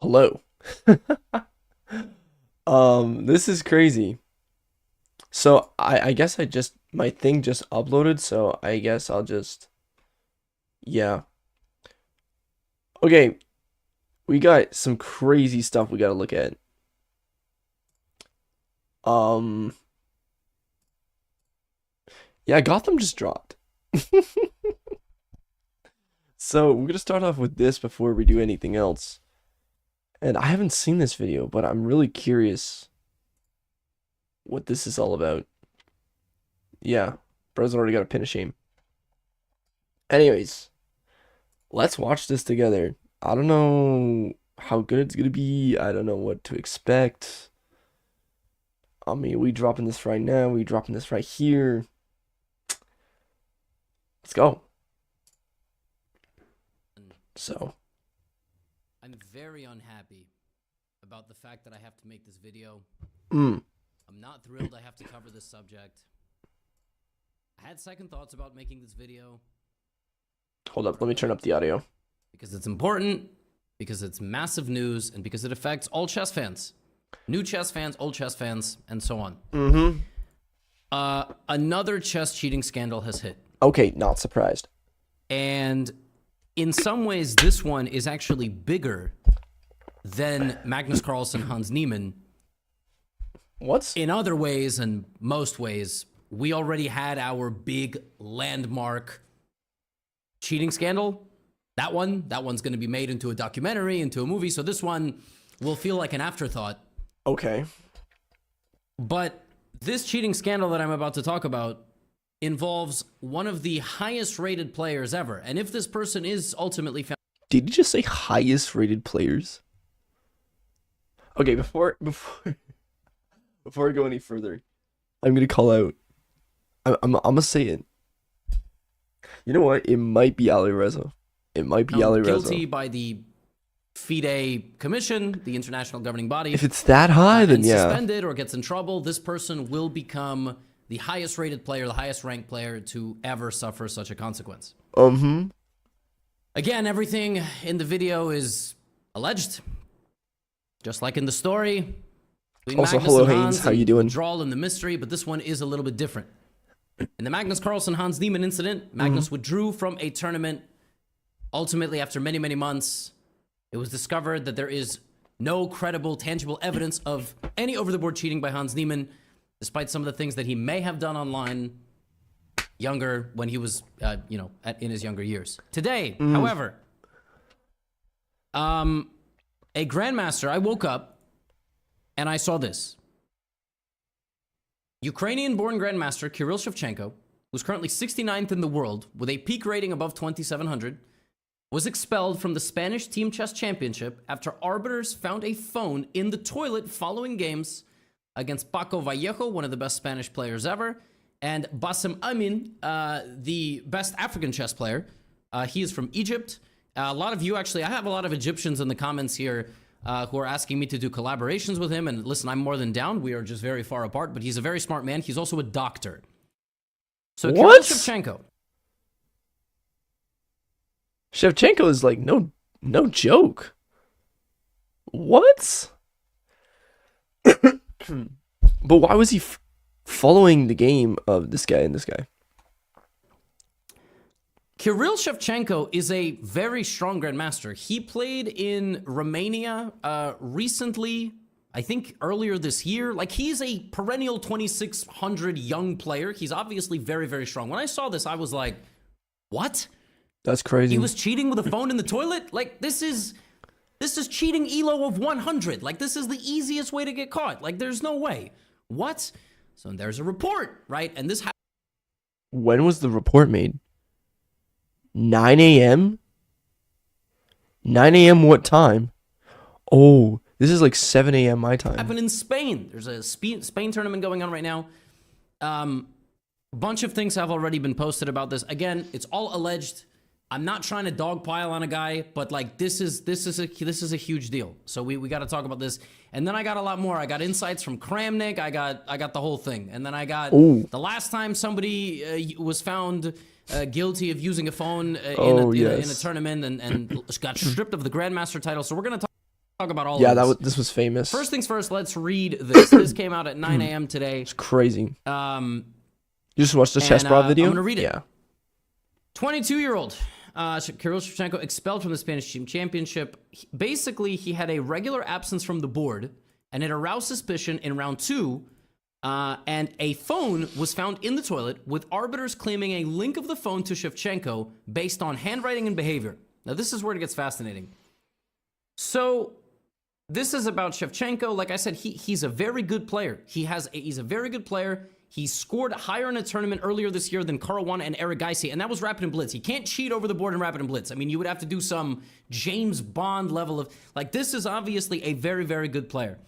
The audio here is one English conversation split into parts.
Hello. This is crazy. So I guess my thing just uploaded, so I guess I'll just yeah. Okay, we got some crazy stuff we gotta look at. Um yeah, Gotham just dropped. So we're gonna start off with this before we do anything else. And I haven't seen this video, but I'm really curious what this is all about. Yeah, bro's already got a pin of shame. Anyways, let's watch this together. I don't know how good it's gonna be. I don't know what to expect. I mean, we dropping this right now. We dropping this right here. Let's go. So, I'm very unhappy about the fact that I have to make this video. mm, I'm not thrilled I have to cover this subject. I had second thoughts about making this video hold up. Let me turn up the audio. because it's important, because it's massive news, and because it affects all chess fans. New chess fans, old chess fans, and so on. Mm-hmm. Another chess cheating scandal has hit. Okay, not surprised. And in some ways, this one is actually bigger than Magnus Carlsen, Hans Niemann. What's In other ways, and most ways, we already had our big landmark cheating scandal. That one's going to be made into a documentary, into a movie. So this one will feel like an afterthought. okay? But this cheating scandal that I'm about to talk about involves one of the highest rated players ever. And if this person is ultimately found Did you just say highest rated players? Okay, before I go any further, I'm gonna call out. I'm gonna say it. You know what? It might be Ali Reza. It might be Ali guilty Reza. by the FIDE Commission, the international governing body, If it's that high, then and yeah. suspended or gets in trouble, this person will become the highest rated player, the highest ranked player to ever suffer such a consequence. Again, everything in the video is alleged, just like in the story. Between Also, Magnus hello and Haynes, Hans how you and doing? Drawl and the mystery, but this one is a little bit different. In the Magnus Carlsen Hans Niemann incident, Magnus withdrew from a tournament. Ultimately, after many, many months, it was discovered that there is no credible, tangible evidence of any over-the-board cheating by Hans Niemann, despite some of the things that he may have done online younger when he was, in his younger years. Today, however, a grandmaster, I woke up and I saw this. Ukrainian-born grandmaster Kirill Shevchenko, who's currently 69th in the world with a peak rating above 2,700, was expelled from the Spanish Team Chess Championship after arbiters found a phone in the toilet following games against Paco Vallejo, one of the best Spanish players ever, and Bassem Amin, the best African chess player. He is from Egypt. A lot of you, actually, I have a lot of Egyptians in the comments here who are asking me to do collaborations with him. And listen, I'm more than down. We are just very far apart, but he's a very smart man. He's also a doctor. So Kirill What? Shevchenko. Shevchenko is like no joke. What? But why was he following the game of this guy and this guy? Kirill Shevchenko is a very strong grandmaster. He played in Romania recently, I think earlier this year. Like, he's a perennial 2,600 young player. He's obviously very, very strong. When I saw this, I was like, what? That's crazy. He was cheating with a phone in the toilet? Like, this is cheating ELO of 100. Like, this is the easiest way to get caught. Like, there's no way. What? So there's a report, right? And this When was the report made? 9 a.m.? 9 a.m. what time? Oh, this is like 7 a.m. my time. happened in Spain. There's a Spain tournament going on right now. A bunch of things have already been posted about this. Again, it's all alleged. I'm not trying to dogpile on a guy, but like this is a huge deal. So we got to talk about this. And then I got a lot more. I got insights from Kramnik. I got the whole thing. And then I got the last time somebody was found guilty of using a phone in a tournament and got stripped of the grandmaster title. So we're gonna talk. talk about all Yeah, of this. this was famous. First things first, let's read this. This came out at 9 a.m. today. It's crazy. Um, You just watched the chess bra video? I'm gonna read it. Yeah. 22-year-old Kirill Shevchenko expelled from the Spanish Team Championship. Basically, he had a regular absence from the board, and it aroused suspicion in round 2. And a phone was found in the toilet, with arbiters claiming a link of the phone to Shevchenko based on handwriting and behavior. Now, this is where it gets fascinating. So, this is about Shevchenko. Like I said, he's a very good player. He's a very good player. He scored higher in a tournament earlier this year than Caruana and Eric Gaisi, and that was Rapid and Blitz. He can't cheat over the board in Rapid and Blitz. I mean, you would have to do some James Bond level of... Like, this is obviously a very, very good player.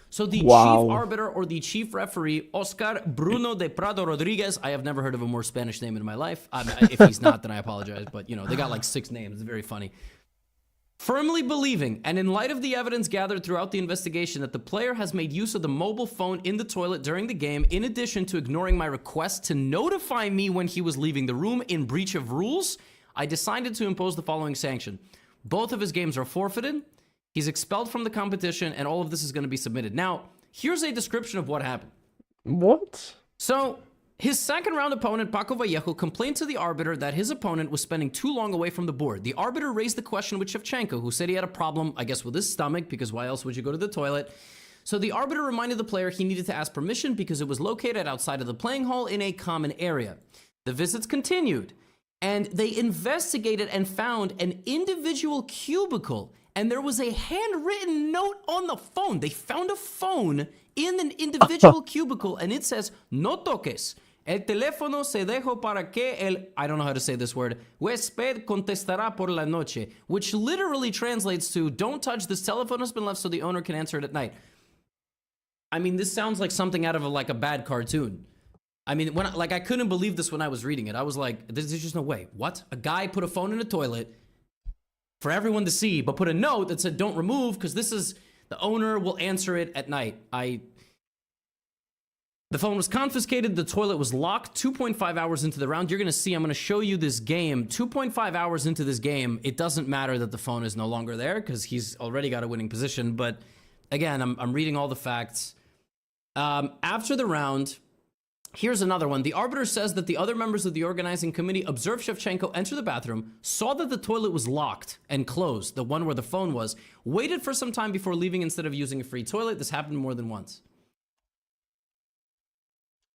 So the chief arbiter or the chief referee, Oscar Bruno de Prado Rodriguez, I have never heard of a more Spanish name in my life. If he's not, then I apologize. But, you know, they got like 6 names. It's very funny. Firmly believing, and in light of the evidence gathered throughout the investigation, that the player has made use of the mobile phone in the toilet during the game, in addition to ignoring my request to notify me when he was leaving the room in breach of rules, I decided to impose the following sanction. Both of his games are forfeited. He's expelled from the competition, and all of this is going to be submitted. Now, here's a description of what happened. What? So, his second round opponent, Paco Vallejo, complained to the arbiter that his opponent was spending too long away from the board. The arbiter raised the question with Shevchenko, who said he had a problem, I guess, with his stomach, because why else would you go to the toilet? So the arbiter reminded the player he needed to ask permission because it was located outside of the playing hall in a common area. The visits continued, and they investigated and found an individual cubicle, and there was a handwritten note on the phone. They found a phone in an individual cubicle, and it says, "No toques. El teléfono se dejó para que el," I don't know how to say this word, "huésped contestará por la noche," which literally translates to, "Don't touch, this telephone has been left so the owner can answer it at night." I mean, this sounds like something out of a bad cartoon. I mean, I couldn't believe this when I was reading it. I was like, there's just no way. What? A guy put a phone in a toilet for everyone to see, but put a note that said, "Don't remove, because this is, the owner will answer it at night." The phone was confiscated. The toilet was locked 2.5 hours into the round. You're going to see, I'm going to show you this game. 2.5 hours into this game, it doesn't matter that the phone is no longer there because he's already got a winning position. But again, I'm reading all the facts. After the round, here's another one. The arbiter says that the other members of the organizing committee observed Shevchenko enter the bathroom, saw that the toilet was locked and closed, the one where the phone was, waited for some time before leaving instead of using a free toilet. This happened more than once.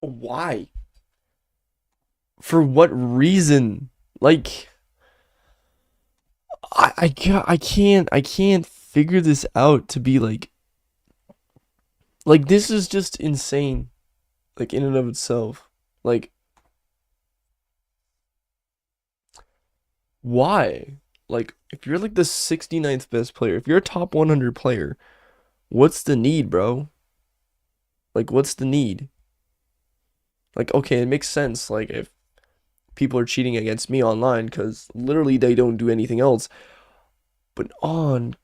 Why? For what reason? Like, I can't figure this out to be like this is just insane, like in and of itself. Like, why? Like, if you're like the 69th best player, if you're a top 100 player, what's the need, bro? Like, what's the need? Like, okay, it makes sense, like, if people are cheating against me online, because literally they don't do anything else. But oh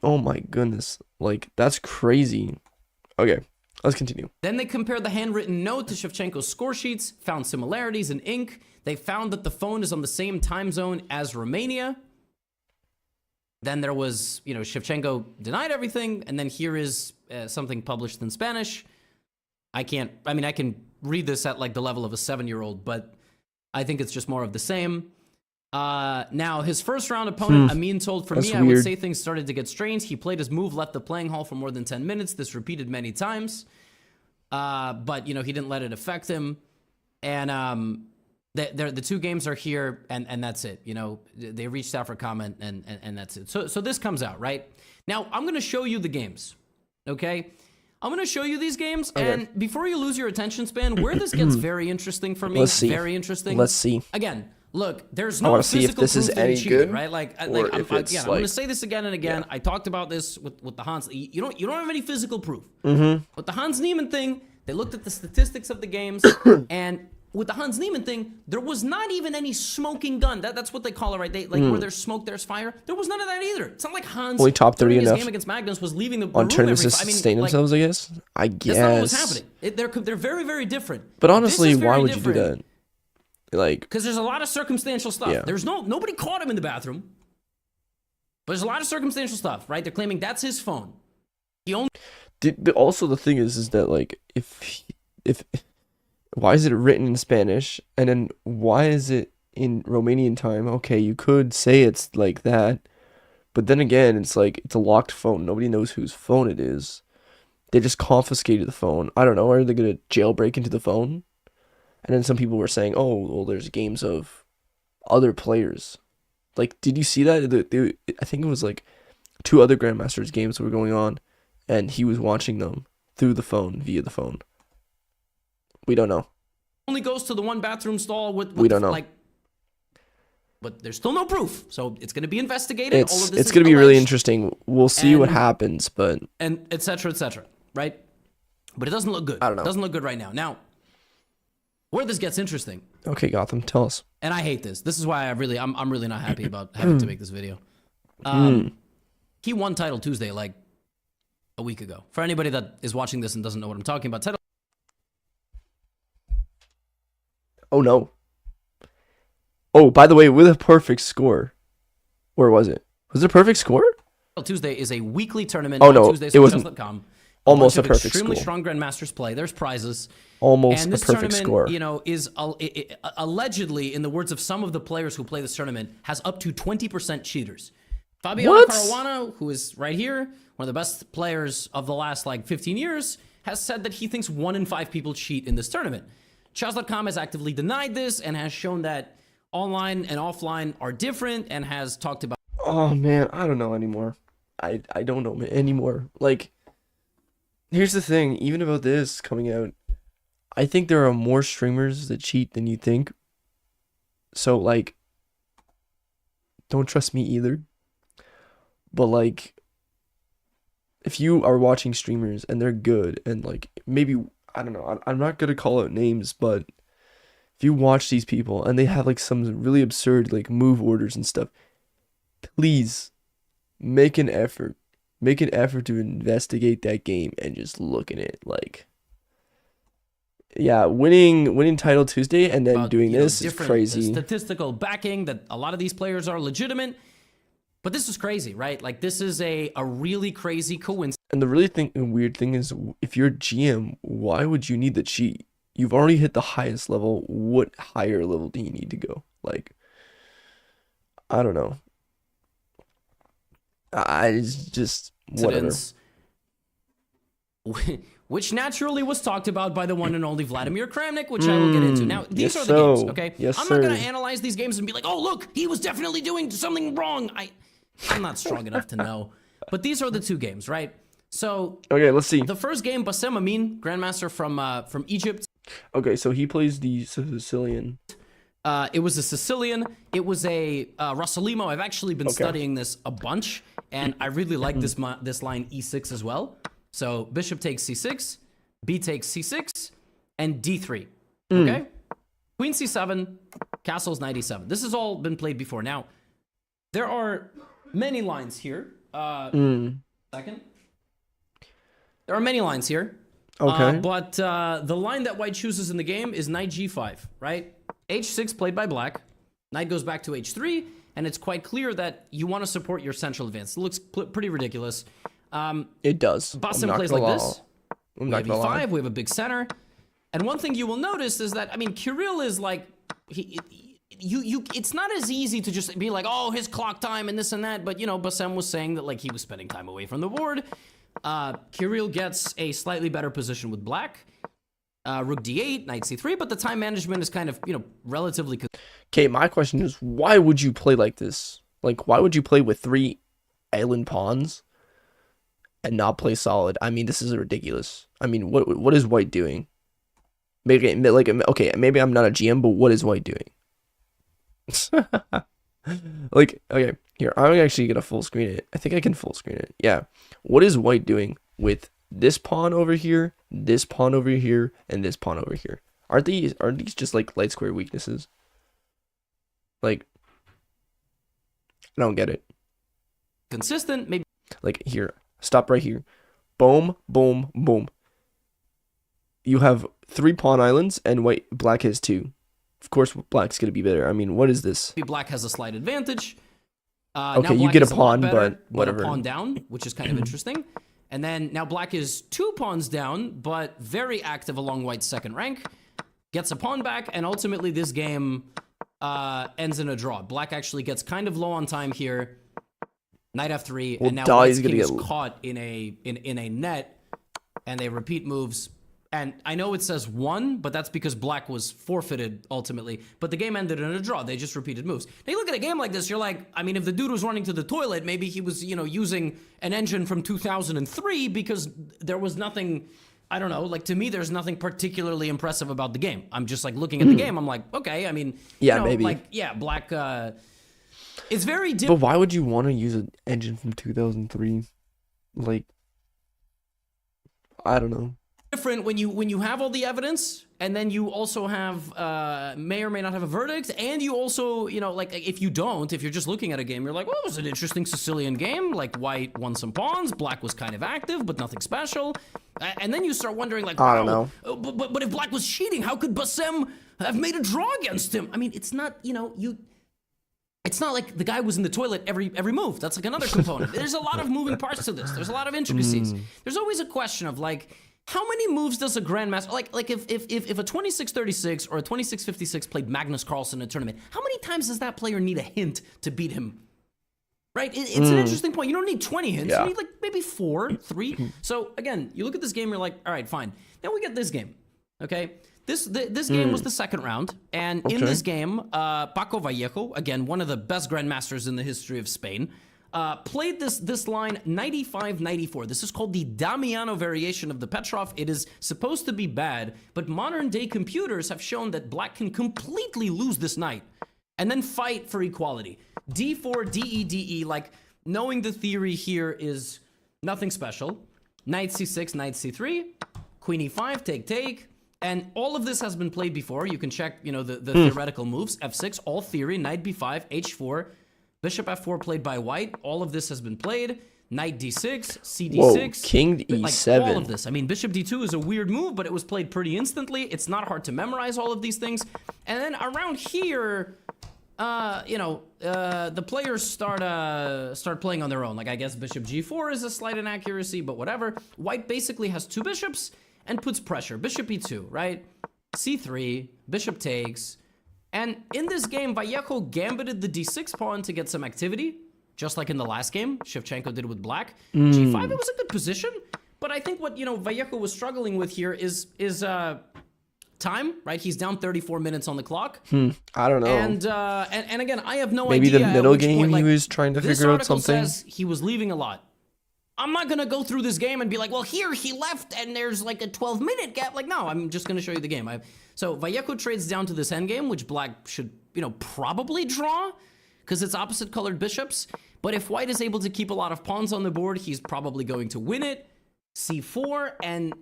my goodness, like, that's crazy. Okay, let's continue. Then they compared the handwritten note to Shevchenko's score sheets, found similarities in ink. They found that the phone is on the same time zone as Romania. Then there was, Shevchenko denied everything, and then here is something published in Spanish. I can read this at like the level of a 7-year-old, but I think it's just more of the same. Now, his first round opponent, Amin, told, "For me, I would say things started to get strange. He played his move, left the playing hall for more than 10 minutes. This repeated many times. But, he didn't let it affect him. And the 2 games are here, and that's it. They reached out for comment, and that's it. So this comes out, right? Now, I'm going to show you the games, okay? I'm going to show you these games, and before you lose your attention span, where this gets very interesting for me, Let's see. Very interesting. Let's see. Again, look, there's no physical proof that he cheated, right? I'm going to say this again and again. Yeah. I talked about this with the Hans. You don't have any physical proof. With the Hans Niemann thing, they looked at the statistics of the games, and with the Hans Niemann thing, there was not even any smoking gun. That's what they call it, right? Where there's smoke, there's fire. There was none of that either. It's not like Hans only top 30 his enough game against Magnus was leaving the on room tournaments to sustain themselves. I guess. That's not what was happening. They're very, very different. But honestly, why would you do that? Like, because there's a lot of circumstantial stuff. Yeah. There's nobody caught him in the bathroom. But there's a lot of circumstantial stuff, right? They're claiming that's his phone. He only Also, the thing is that like if why is it written in Spanish and then why is it in Romanian time? Okay, you could say it's like that, but then again, it's like it's a locked phone. Nobody knows whose phone it is. They just confiscated the phone. I don't know. Are they gonna jailbreak into the phone? And then some people were saying, "Oh, well, there's games of other players." Like, did you see that? I think it was like two other Grandmasters games were going on, and he was watching them through the phone, via the phone. We don't know. only goes to the one bathroom stall with We don't know. like, but there's still no proof. So it's going to be investigated. All of this It's is gonna be really alleged, interesting. We'll see what And- happens, but and et cetera, right? But it doesn't look good. I don't know. It doesn't look good right now. Now, where this gets interesting, okay, Gotham, tell us. and I hate this. This is why I'm really not happy about having to make this video. Hmm. He won Title Tuesday like a week ago. For anybody that is watching this and doesn't know what I'm talking about, Title Oh no. Oh, by the way, with a perfect score. Where was it? Was it a perfect score? Tuesday is a weekly tournament Oh, on no, Tuesdays it on wasn't. chess.com. Almost bunch a of perfect extremely score. strong grandmasters play. There's prizes. Almost And a this perfect tournament, score. you know, is allegedly, in the words of some of the players who play this tournament, has up to 20% cheaters. Fabiano What? Caruana, who is right here, one of the best players of the last like 15 years, has said that he thinks 1 in 5 people cheat in this tournament. Chess.com has actively denied this and has shown that online and offline are different and has talked about Oh man, I don't know anymore. I don't know anymore. Like, here's the thing, even about this coming out, I think there are more streamers that cheat than you think. So like, don't trust me either. But like, if you are watching streamers and they're good and like maybe I don't know, I'm not gonna call out names, but if you watch these people and they have like some really absurd like move orders and stuff, please make an effort. Make an effort to investigate that game and just look at it. Like, yeah, winning Title Tuesday and then doing you know, this is different crazy. statistical backing that a lot of these players are legitimate. But this is crazy, right? Like, this is a really crazy coincidence. And the weird thing is, if you're GM, why would you need the cheat? You've already hit the highest level. What higher level do you need to go? Like, I don't know. It's just whatever. Which naturally was talked about by the one and only Vladimir Kramnik, which I will get into. Now, these yes, are the games, so. okay? Yes, I'm not going sir. to analyze these games and be like, oh, look, he was definitely doing something wrong. I'm not strong enough to know. But these are the two games, right? So, Okay, let's see. the first game, Bassem Amin, grandmaster from Egypt. Okay, so he plays the Sicilian. It was a Sicilian. It was a Rossolimo. I've actually been studying this a bunch, and I really like this line E6 as well. So bishop takes C6, B takes C6, and D3. Okay? Queen C7, castles knight E7. This has all been played before. Now, there are many lines here. Second. There are many lines here. Okay. But the line that white chooses in the game is knight G5, right? H6 played by black. Knight goes back to H3, and it's quite clear that you want to support your central advance. It looks pretty ridiculous. It does. Bassem plays like this. I'm We not have gonna lie. E5, we have a big center. And one thing you will notice is that, I mean, Kirill is like, it's not as easy to just be like, oh, his clock time and this and that. But, you know, Bassem was saying that, like, he was spending time away from the board. Kirill gets a slightly better position with black. Rook D8, knight C3, but the time management is kind of, you know, relatively... Okay, my question is, why would you play like this? Like, why would you play with 3 island pawns and not play solid? I mean, this is ridiculous. I mean, what is white doing? Maybe like, okay, maybe I'm not a GM, but what is white doing? Like, okay, here, I'm actually gonna full screen it. I think I can full screen it. Yeah. What is white doing with this pawn over here, this pawn over here, and this pawn over here? Aren't these just like light square weaknesses? Like, I don't get it. consistent, maybe Like, here, stop right here. Boom, boom, boom. You have 3 pawn islands, and black has 2. Of course, black's gonna be better. I mean, what is this? black has a slight advantage. Okay, now you black get a is lot pawn, better, but a whatever. pawn down, which is kind of interesting. And then now black is 2 pawns down, but very active along white's second rank. Gets a pawn back, and ultimately this game ends in a draw. Black actually gets kind of low on time here. Knight f3, Well, and now Dahlia's white's king gonna is get- caught in a net, and they repeat moves. And I know it says 1, but that's because black was forfeited ultimately. But the game ended in a draw. They just repeated moves. Now you look at a game like this, you're like, I mean, if the dude was running to the toilet, maybe he was, using an engine from 2003 because there was nothing, I don't know, like to me, there's nothing particularly impressive about the game. I'm just like looking at the game, I'm like, okay, I mean, Yeah, maybe. like, yeah, black, it's very But different. why would you want to use an engine from 2003? Like, I don't know. Different when you have all the evidence, and then you also have may or may not have a verdict, and you also like if you're just looking at a game, you're like, well, it was an interesting Sicilian game. Like white won some pawns, black was kind of active, but nothing special. And then you start wondering, like, I don't wow, know. But if black was cheating, how could Bassem have made a draw against him? I mean, it's not It's not like the guy was in the toilet every move. That's like another component. There's a lot of moving parts to this. There's a lot of intricacies. There's always a question of like, how many moves does a grandmaster like if a 2636 or a 2656 played Magnus Carlsen in a tournament, how many times does that player need a hint to beat him? Right? It's an interesting point. You don't need 20 hints. Yeah. You need like maybe 4, 3. So again, you look at this game, you're like, all right, fine. Then we get this game. Okay? This game was the second round, and in Okay. this game, Paco Vallejo, again, one of the best grandmasters in the history of Spain, played this line 95-94. This is called the Damiano variation of the Petrov. It is supposed to be bad, but modern day computers have shown that black can completely lose this knight and then fight for equality. D4, DE, DE, like knowing the theory here is nothing special. Knight C6, Knight C3, Queen E5, take. And all of this has been played before. You can check, the theoretical moves. F6, all theory. Knight B5, H4, Bishop F4 played by white. All of this has been played. Knight D6, CD6. Whoa, King Like all of E7. this. I mean, Bishop D2 is a weird move, but it was played pretty instantly. It's not hard to memorize all of these things. And then around here, the players start playing on their own. Like, I guess Bishop G4 is a slight inaccuracy, but whatever. White basically has 2 bishops and puts pressure. Bishop E2, right? C3, bishop takes. And in this game, Vallejo gambited the D6 pawn to get some activity, just like in the last game Shevchenko did with black. G5, it was a good position, but I think what, Vallejo was struggling with here is time, right? He's down 34 minutes on the clock. I don't know. And again, I have no Maybe idea the at middle which game point, like, he was trying to this figure out article something. says he was leaving a lot. I'm not gonna go through this game and be like, well, here he left and there's like a 12-minute gap. Like, no, I'm just gonna show you the game. So Vallejo trades down to this endgame, which black should, probably draw because it's opposite colored bishops. But if white is able to keep a lot of pawns on the board, he's probably going to win it. C4, and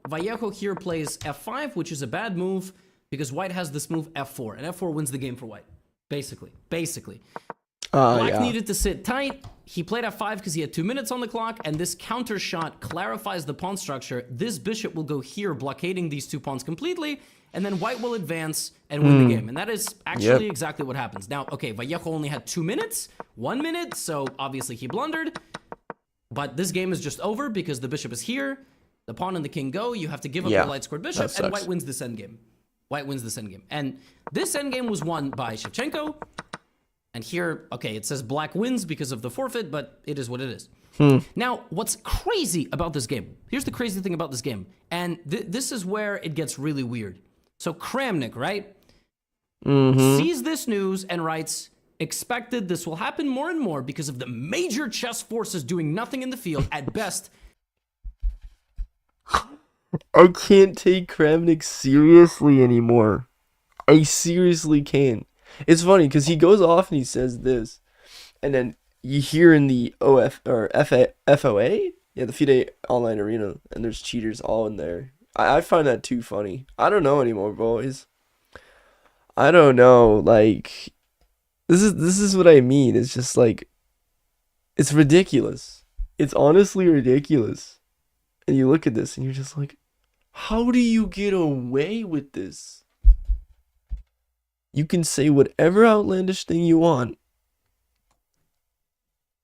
Vallejo here plays F5, which is a bad move because white has this move F4, and F4 wins the game for white. Basically. Black Yeah. needed to sit tight. He played F5 because he had 2 minutes on the clock, and this counter shot clarifies the pawn structure. This bishop will go here, blockading these 2 pawns completely, and then white will advance and win the game. And that is actually exactly what happens. Now, okay, Vallejo only had 2 minutes, 1 minute, so obviously he blundered. But this game is just over because the bishop is here. The pawn and the king go. You have to give up Yeah, your light-scored bishop, that and sucks. white wins this endgame. And this endgame was won by Shevchenko. And here, okay, it says black wins because of the forfeit, but it is what it is. Now, what's crazy about this game? Here's the crazy thing about this game. And this is where it gets really weird. So Kramnik, right? Sees this news and writes, expected this will happen more and more because of the major chess forces doing nothing in the field at best. I can't take Kramnik seriously anymore. I seriously can't. It's funny because he goes off and he says this, and then you hear in the FOA, yeah, the FIDE Online Arena, and there's cheaters all in there. I find that too funny. I don't know anymore, boys. I don't know. Like, this is what I mean. It's just like, it's ridiculous. It's honestly ridiculous. And you look at this and you're just like, how do you get away with this? You can say whatever outlandish thing you want,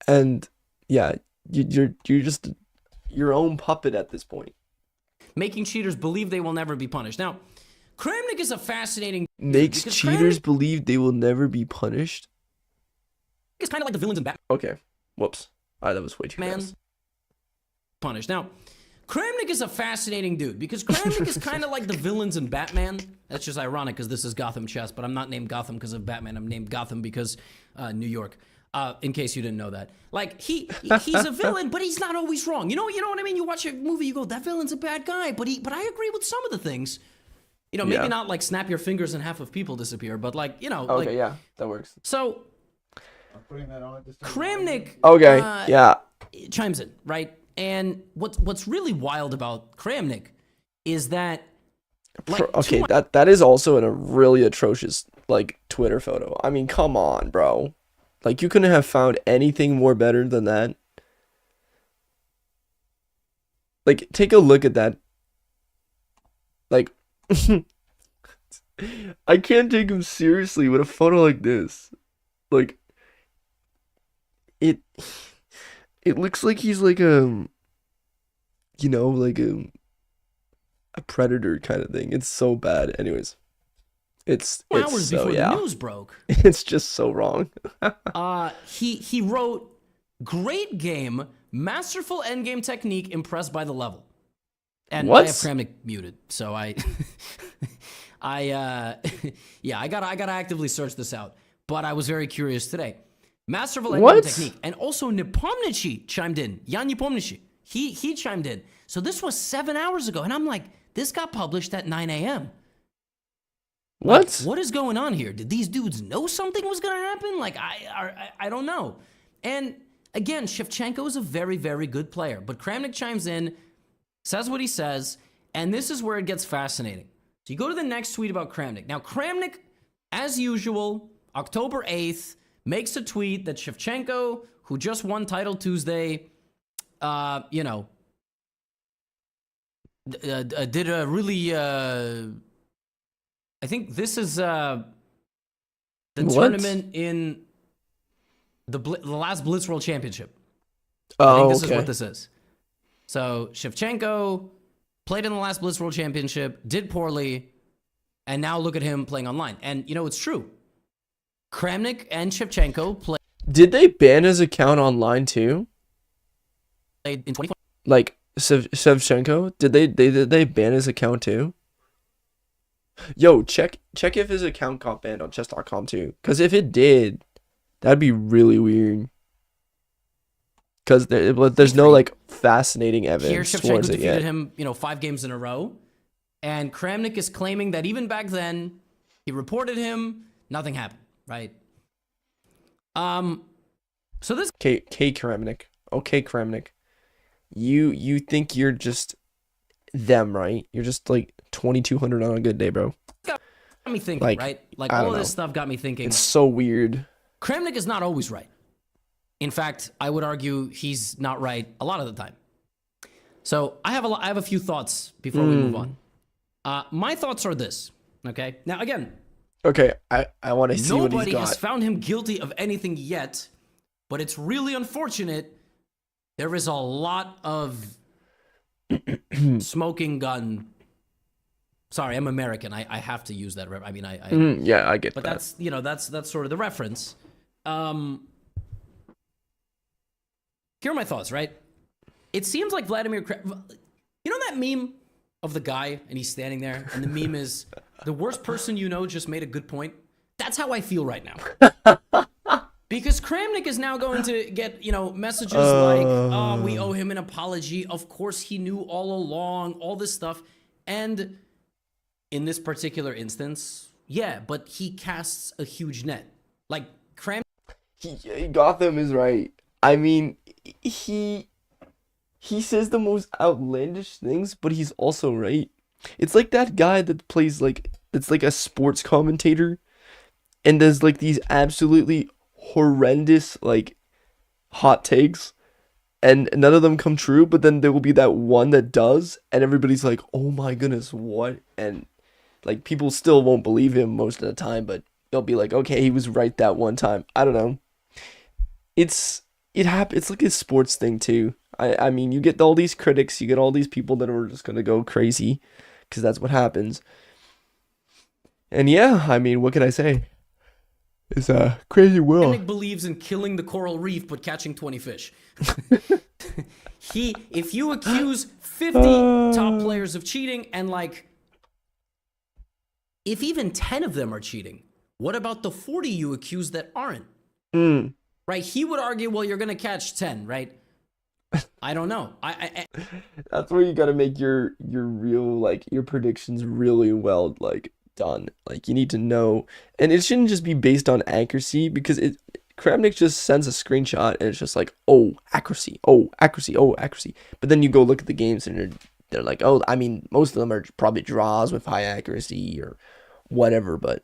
And yeah, you're just your own puppet at this point. making cheaters believe they will never be punished. Now, Kramnik is a fascinating Makes because cheaters Kramnik believe they will never be punished. is kind of like the villains in Batman. Okay. Whoops. That was way too Man fast. punished. Now, Kramnik is a fascinating dude because Kramnik is kind of like the villains in Batman. That's just ironic because this is Gotham Chess, but I'm not named Gotham because of Batman. I'm named Gotham because New York. In case you didn't know that, like he's a villain, but he's not always wrong. You know what I mean? You watch a movie, you go, that villain's a bad guy, but I agree with some of the things. You know, maybe Yeah. not like snap your fingers and half of people disappear, but like Okay, like yeah, that works. so. I'm putting that on. Just Kramnik Okay, yeah. chimes in, right? And what's really wild about Kramnik is that like Okay, that is also in a really atrocious like Twitter photo. I mean, come on, bro. Like you couldn't have found anything more better than that. Like take a look at that. Like I can't take him seriously with a photo like this. Like it looks like he's like like a predator kind of thing. It's so bad. Anyways, it's hours so before yeah. the news broke, It's just so wrong. he wrote, "Great game, masterful endgame technique, impressed by the level." And What? I have Kramnik muted, so I yeah, I gotta actively search this out. But I was very curious today. Masterful endgame What? technique, and also Nepomniachtchi chimed in. Jan Nepomniachtchi, he chimed in. So this was 7 hours ago, and I'm like, this got published at 9 a.m. Like, What? what is going on here? Did these dudes know something was gonna happen? Like, I don't know. And again, Shevchenko is a very, very good player, but Kramnik chimes in, says what he says, and this is where it gets fascinating. So you go to the next tweet about Kramnik. Now, Kramnik, as usual, October 8th, makes a tweet that Shevchenko, who just won Title Tuesday, did a really, I think this is the What? tournament in the last Blitz World Championship. I Oh, think this is okay. what this is. So Shevchenko played in the last Blitz World Championship, did poorly, and now look at him playing online. And it's true. Kramnik and Shevchenko played Did they ban his account online too? in 2020. Like Shevchenko? Did they ban his account too? Yo, check if his account got banned on chess.com too. Cause if it did, that'd be really weird. Cause there's no like fascinating Here, evidence Shevchenko towards it defeated yet. him, 5 games in a row. And Kramnik is claiming that even back then, he reported him, nothing happened, right? So this K Kramnik. Okay, Kramnik. You think you're just them, right? You're just like 2,200 on a good day, bro. got me thinking, Like, right? Like I all don't of this know. stuff got me thinking. It's so weird. Kramnik is not always right. In fact, I would argue he's not right a lot of the time. So I have a few thoughts before we move on. My thoughts are this. Okay. Now again, Okay, I want to see what he's nobody got. has found him guilty of anything yet, but it's really unfortunate. There is a lot of smoking gun. Sorry, I'm American. I have to use that. I mean, Yeah, I get but that. that's sort of the reference. Here are my thoughts, right? It seems like Vladimir you know that meme of the guy and he's standing there and the meme is the worst person you know just made a good point? That's how I feel right now. Because Kramnik is now going to get, messages like, oh, we owe him an apology. Of course he knew all along, all this stuff. And in this particular instance, yeah, but he casts a huge net. Like, Gotham is right. I mean, he says the most outlandish things, but he's also right. It's like that guy that plays it's like a sports commentator and does like these absolutely horrendous like hot takes and none of them come true, but then there will be that one that does and everybody's like, "Oh my goodness, what?" And like people still won't believe him most of the time, but they'll be like, "Okay, he was right that one time." I don't know. It's It's like a sports thing too. I mean, you get all these critics, you get all these people that are just gonna go crazy, because that's what happens. And yeah, I mean, what can I say? It's a crazy world. Nick believes in killing the coral reef but catching 20 fish. If you accuse 50 top players of cheating and like, if even 10 of them are cheating, what about the 40 you accuse that aren't? Right? He would argue, well, you're gonna catch 10, right? I don't know. That's where you gotta make your real, like, your predictions really well, like, done. Like, you need to know, and it shouldn't just be based on accuracy, because Kramnik just sends a screenshot and it's just like, oh, accuracy, oh, accuracy, oh, accuracy. But then you go look at the games and they're like, oh, I mean, most of them are probably draws with high accuracy or whatever, but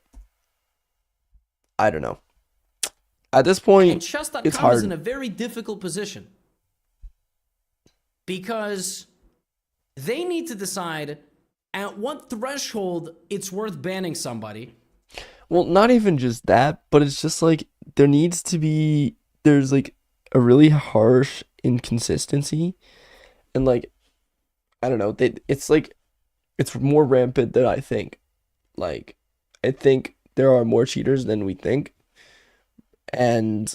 I don't know. At this point, And chess.com it's hard. is in a very difficult position because they need to decide at what threshold it's worth banning somebody. Well, not even just that, but it's just like there's like a really harsh inconsistency, and like, I don't know, it's like, it's more rampant than I think. Like, I think there are more cheaters than we think. And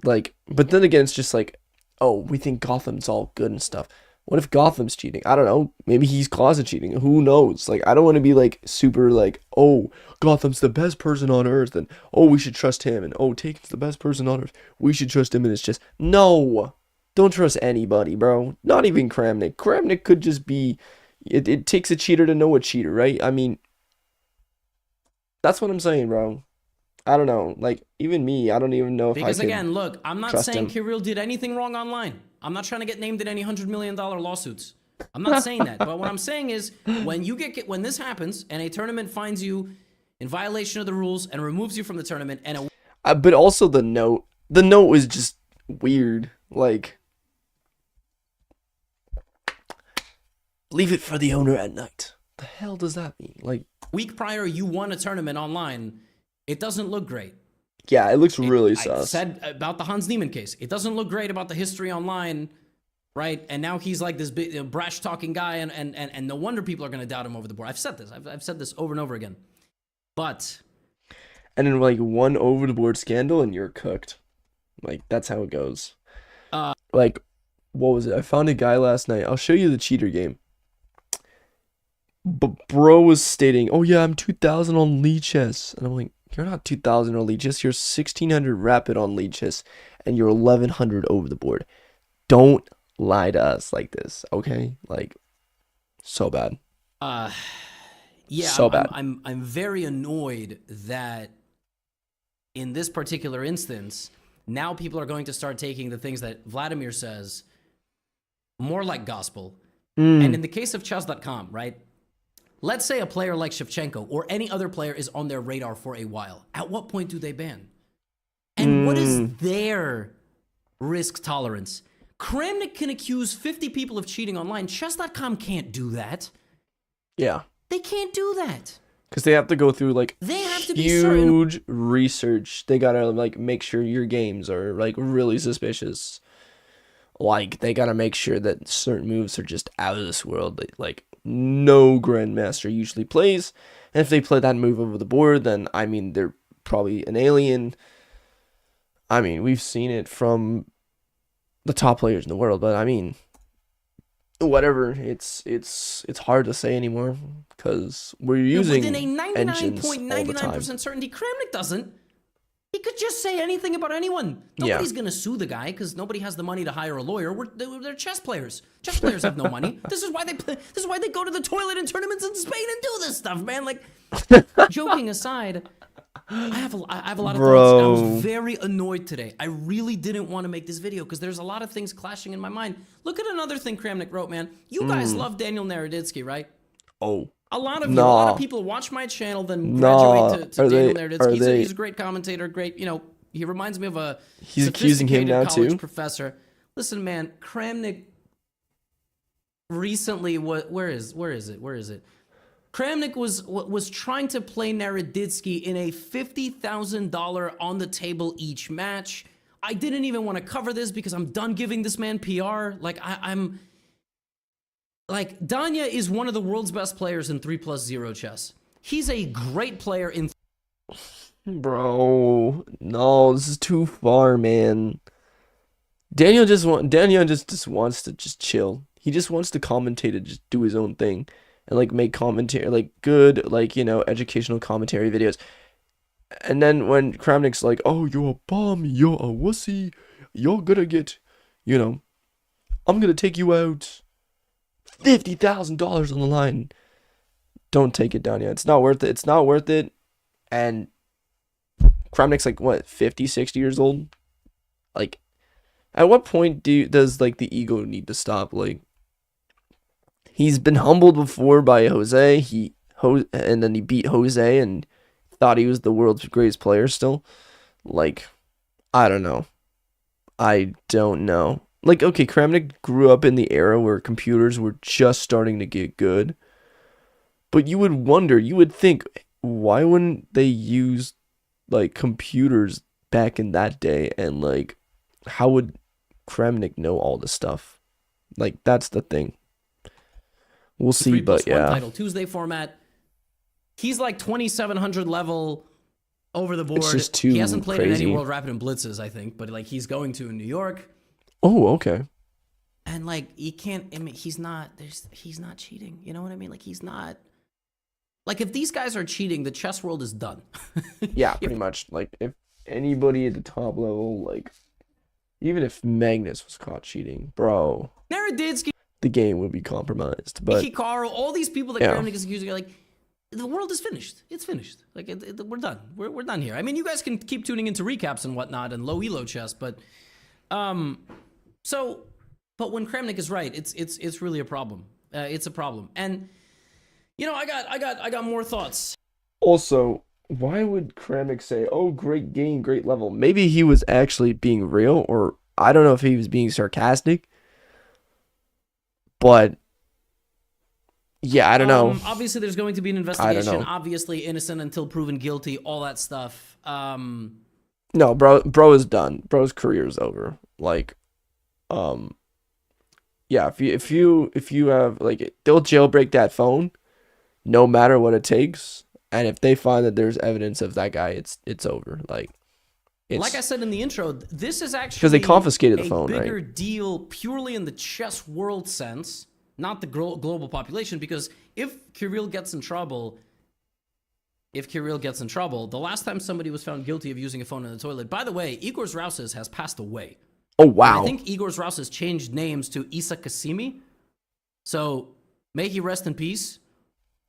like, but then again, it's just like, oh, we think Gotham's all good and stuff. What if Gotham's cheating? I don't know. Maybe he's closet cheating. Who knows? Like, I don't want to be like super like, oh, Gotham's the best person on earth, and oh, we should trust him, and oh, Taken's the best person on earth, we should trust him. And it's just, no, don't trust anybody, bro. Not even Kramnik. Kramnik could just be, it takes a cheater to know a cheater, right? I mean, that's what I'm saying, bro. I don't know. Like, even me, I don't even know if Because I could again, look, I'm not trust saying him. Kirill did anything wrong online. I'm not trying to get named in any $100 million lawsuits. I'm not saying that. But what I'm saying is, when this happens and a tournament finds you in violation of the rules and removes you from the tournament, and But also the note was just weird. Like, leave it for the owner at night. The hell does that mean? Like, week prior you won a tournament online, it doesn't look great. yeah, it looks really I sus. said about the Hans Niemann case. It doesn't look great about the history online, right? And now he's like this big, brash talking guy, and no wonder people are going to doubt him over the board. I've said this. I've said this over and over again. But And then like one over the board scandal and you're cooked. Like, that's how it goes. Like, what was it? I found a guy last night. I'll show you the cheater game. But bro was stating, "Oh yeah, I'm 2000 on lead chess," and I'm like, "You're not 2000 on lead chess. You're 1600 rapid on lead chess, and you're 1100 over the board. Don't lie to us like this, okay? Like, so bad. yeah, So bad. I'm very annoyed that in this particular instance, now people are going to start taking the things that Vladimir says more like gospel. And in the case of chess.com, right? Let's say a player like Shevchenko or any other player is on their radar for a while. At what point do they ban? And what is their risk tolerance? Kramnik can accuse 50 people of cheating online. Chess.com can't do that. Yeah, They can't do that. because they have to go through like They have to be certain. huge research. They gotta like make sure your games are like really suspicious. Like, they gotta make sure that certain moves are just out of this world. Like, no grandmaster usually plays, and if they play that move over the board, then I mean, they're probably an alien. I mean, we've seen it from the top players in the world, but I mean, whatever. It's hard to say anymore because we're using Within a engines all the time. 99.99% certainty, Kramnik doesn't. He could just say anything about anyone. Yeah. Nobody's gonna sue the guy because nobody has the money to hire a lawyer. They're chess players. Chess players have no money. This is why they play. This is why they go to the toilet in tournaments in Spain and do this stuff, man. Like, joking aside, I have a lot of thoughts. And I was very annoyed today. I really didn't want to make this video because there's a lot of things clashing in my mind. Look at another thing Kramnik wrote, man. You guys love Daniel Naroditsky, right? Oh, A lot of people watch my channel, then graduate to Daniel Naroditsky. He's a great commentator, great, he reminds me of a He's accusing him now, college too? professor. Listen, man, Kramnik recently, where is it? Kramnik was trying to play Naroditsky in a $50,000 on the table each match I didn't even want to cover this because I'm done giving this man PR. Like, I'm like, Danya is one of the world's best players in 3+0 chess. He's a great player in. Bro, no, this is too far, man. Daniel just wants to just chill. He just wants to commentate and just do his own thing and like make commentary, like good, like, you know, educational commentary videos. And then when Kramnik's like, "Oh, you're a bum, you're a wussy, you're gonna get, you know, I'm gonna take you out, $50,000 on the line." Don't take it down yet. It's not worth it. It's not worth it. And Kramnik's like what, 50, 60 years old? Like, at what point does like the ego need to stop? Like, he's been humbled before by Jose. And then he beat Jose and thought he was the world's greatest player still. Like, I don't know. I don't know. Like, okay, Kramnik grew up in the era where computers were just starting to get good. But you would think, why wouldn't they use like computers back in that day? And like, how would Kramnik know all this stuff? Like, that's the thing. We'll see, but yeah. Title Tuesday format. He's like 2,700 level over the board. It's just too he hasn't played crazy. in any World Rapid and Blitzes, I think, but like he's going to in New York. Oh, okay. And like, you can't. I mean, he's not cheating. You know what I mean? Like, he's not. Like, if these guys are cheating, the chess world is done. Yeah, pretty much. Like, if anybody at the top level, like, even if Magnus was caught cheating, bro, Naradinsky, the game would be compromised. But Hikaru, all these people that yeah. Kramnik is accusing, are like, the world is finished. It's finished. Like, we're done. We're done here. I mean, you guys can keep tuning into recaps and whatnot and low elo chess, but but when Kramnik is right, it's really a problem. It's a problem. And you know, I got more thoughts. Also, why would Kramnik say, "Oh, great game, great level"? Maybe he was actually being real, or I don't know if he was being sarcastic. But yeah, I don't know. Obviously, there's going to be an investigation. Obviously, innocent until proven guilty. All that stuff. No, bro is done. Bro's career is over. Like, yeah. If you have like, they'll jailbreak that phone, no matter what it takes. And if they find that there's evidence of that guy, it's over. Like I said in the intro, this is actually because they confiscated the phone, a bigger right? deal purely in the chess world sense, not the global population. Because if Kirill gets in trouble, the last time somebody was found guilty of using a phone in the toilet, by the way, Igor Zrausas has passed away. Oh wow! And I think Igor Zrausas changed names to Isa Kasimi. So may he rest in peace.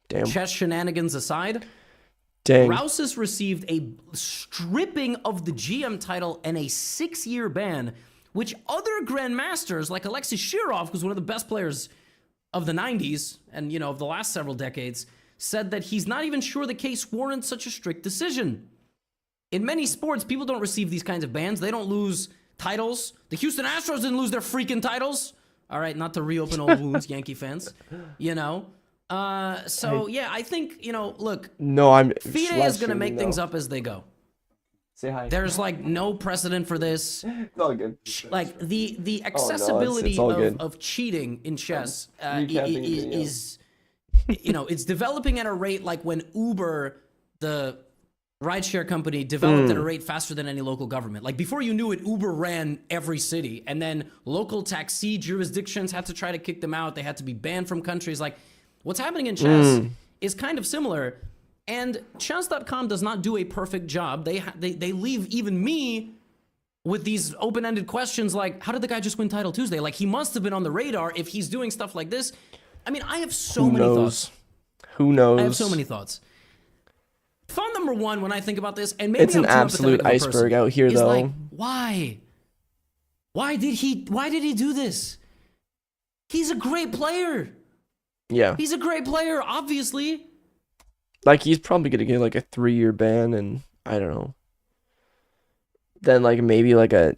Damn. Chess shenanigans aside. Dang. Rouses received a stripping of the GM title and a 6-year ban, which other grandmasters like Alexei Shirov, who's one of the best players of the 90s and, you know, of the last several decades, said that he's not even sure the case warrants such a strict decision. In many sports, people don't receive these kinds of bans. They don't lose titles. The Houston Astros didn't lose their freaking titles. All right, not to reopen old wounds, Yankee fans, you know. So yeah, I think, you know, look, no, FIDE is gonna make things up as they go. Say hi. There's like no precedent for this. It's all good. Like the it's accessibility all good. of cheating in chess Recapping is, you know, it's developing at a rate like when Uber, the rideshare company, developed at a rate faster than any local government. Like before you knew it, Uber ran every city, and then local taxi jurisdictions had to try to kick them out. They had to be banned from countries. Like, what's happening in chess is kind of similar, and chess.com does not do a perfect job. They leave even me with these open-ended questions like, how did the guy just win Title Tuesday? Like, he must have been on the radar if he's doing stuff like this. I mean, I have so many thoughts. Who knows? I have so many thoughts. Thought number one when I think about this, and maybe it's I'm an too absolute empathetic of a iceberg person, out here, is though. like, why? Why did he do this? He's a great player. Yeah. He's a great player, obviously. Like, he's probably gonna get like a 3-year ban, and I don't know. Then like maybe like a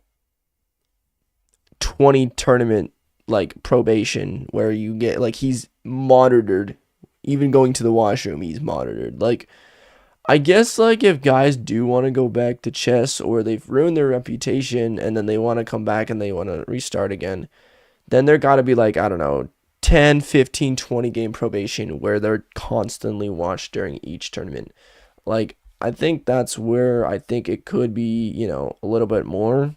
20 tournament like probation where you get like, he's monitored. Even going to the washroom, he's monitored. Like, I guess like if guys do want to go back to chess or they've ruined their reputation and then they want to come back and they want to restart again, then there got to be like, I don't know, 10, 15, 20 game probation where they're constantly watched during each tournament. Like, I think that's where I think it could be, a little bit more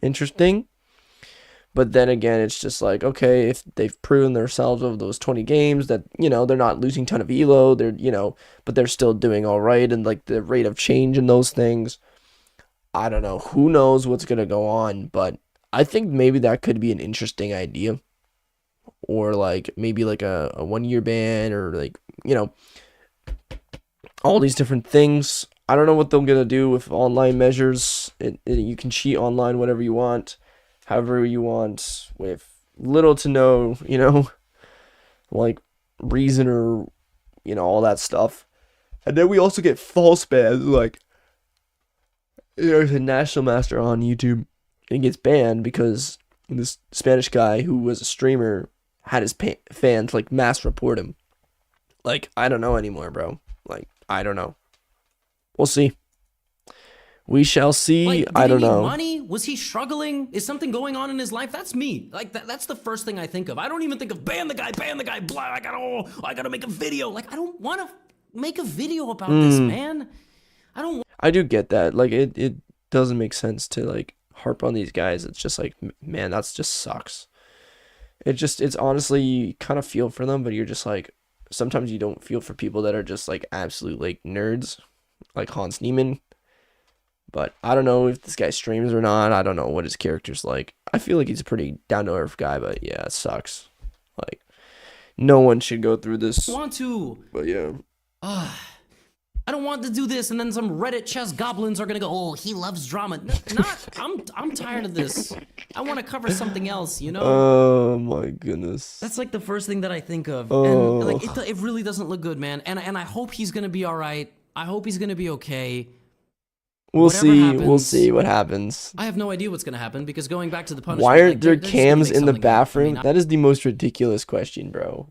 interesting. But then again, it's just like, okay, if they've proven themselves over those 20 games that, they're not losing ton of elo, but they're still doing all right. And like the rate of change in those things, I don't know. Who knows what's going to go on, but I think maybe that could be an interesting idea. Or like maybe like a 1 year ban or like, all these different things. I don't know what they're going to do with online measures. You can cheat online whatever you want, however you want, with little to no, like reason or, all that stuff. And then we also get false bans, like, there's a national master on YouTube and gets banned because this Spanish guy who was a streamer had his fans like mass report him. Like, I don't know anymore, bro. Like, I don't know. We'll see. We shall see. Like, I don't did he need know. money? Was he struggling? Is something going on in his life? That's me. Like that's the first thing I think of. I don't even think of ban the guy, blah. I gotta make a video. Like, I don't want to make a video about this, man. I do get that. Like, it doesn't make sense to like harp on these guys. It's just like, man, that's just sucks. It's honestly, you kind of feel for them, but you're just like, sometimes you don't feel for people that are just like absolute like nerds, like Hans Niemann. But I don't know if this guy streams or not. I don't know what his character's like. I feel like he's a pretty down to earth guy, but yeah, it sucks. Like, no one should go through this. I want to. But yeah. I don't want to do this, and then some Reddit chess goblins are gonna go, "Oh, he loves drama." I'm tired of this. I want to cover something else, Oh my goodness. That's like the first thing that I think of, Oh. and like it really doesn't look good, man. And I hope he's gonna be all right. I hope he's gonna be okay. We'll Whatever see. happens- We'll see what happens. I have no idea what's gonna happen because going back to the punishment. Why aren't like, there they're just gonna cams make in the something up. I bathroom? mean, That is the most ridiculous question, bro.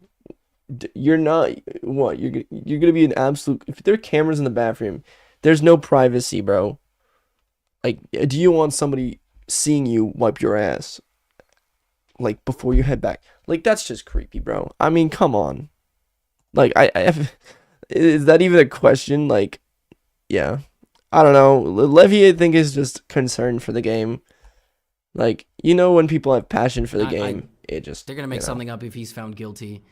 You're not what? You're gonna be an absolute. If there are cameras in the bathroom, there's no privacy, bro. Like, do you want somebody seeing you wipe your ass, like before you head back? Like, that's just creepy, bro. I mean, come on. Like, is that even a question? Like, yeah, I don't know. Levy, I think, is just concerned for the game. Like, when people have passion for the game, it just they're gonna make something up if he's found guilty.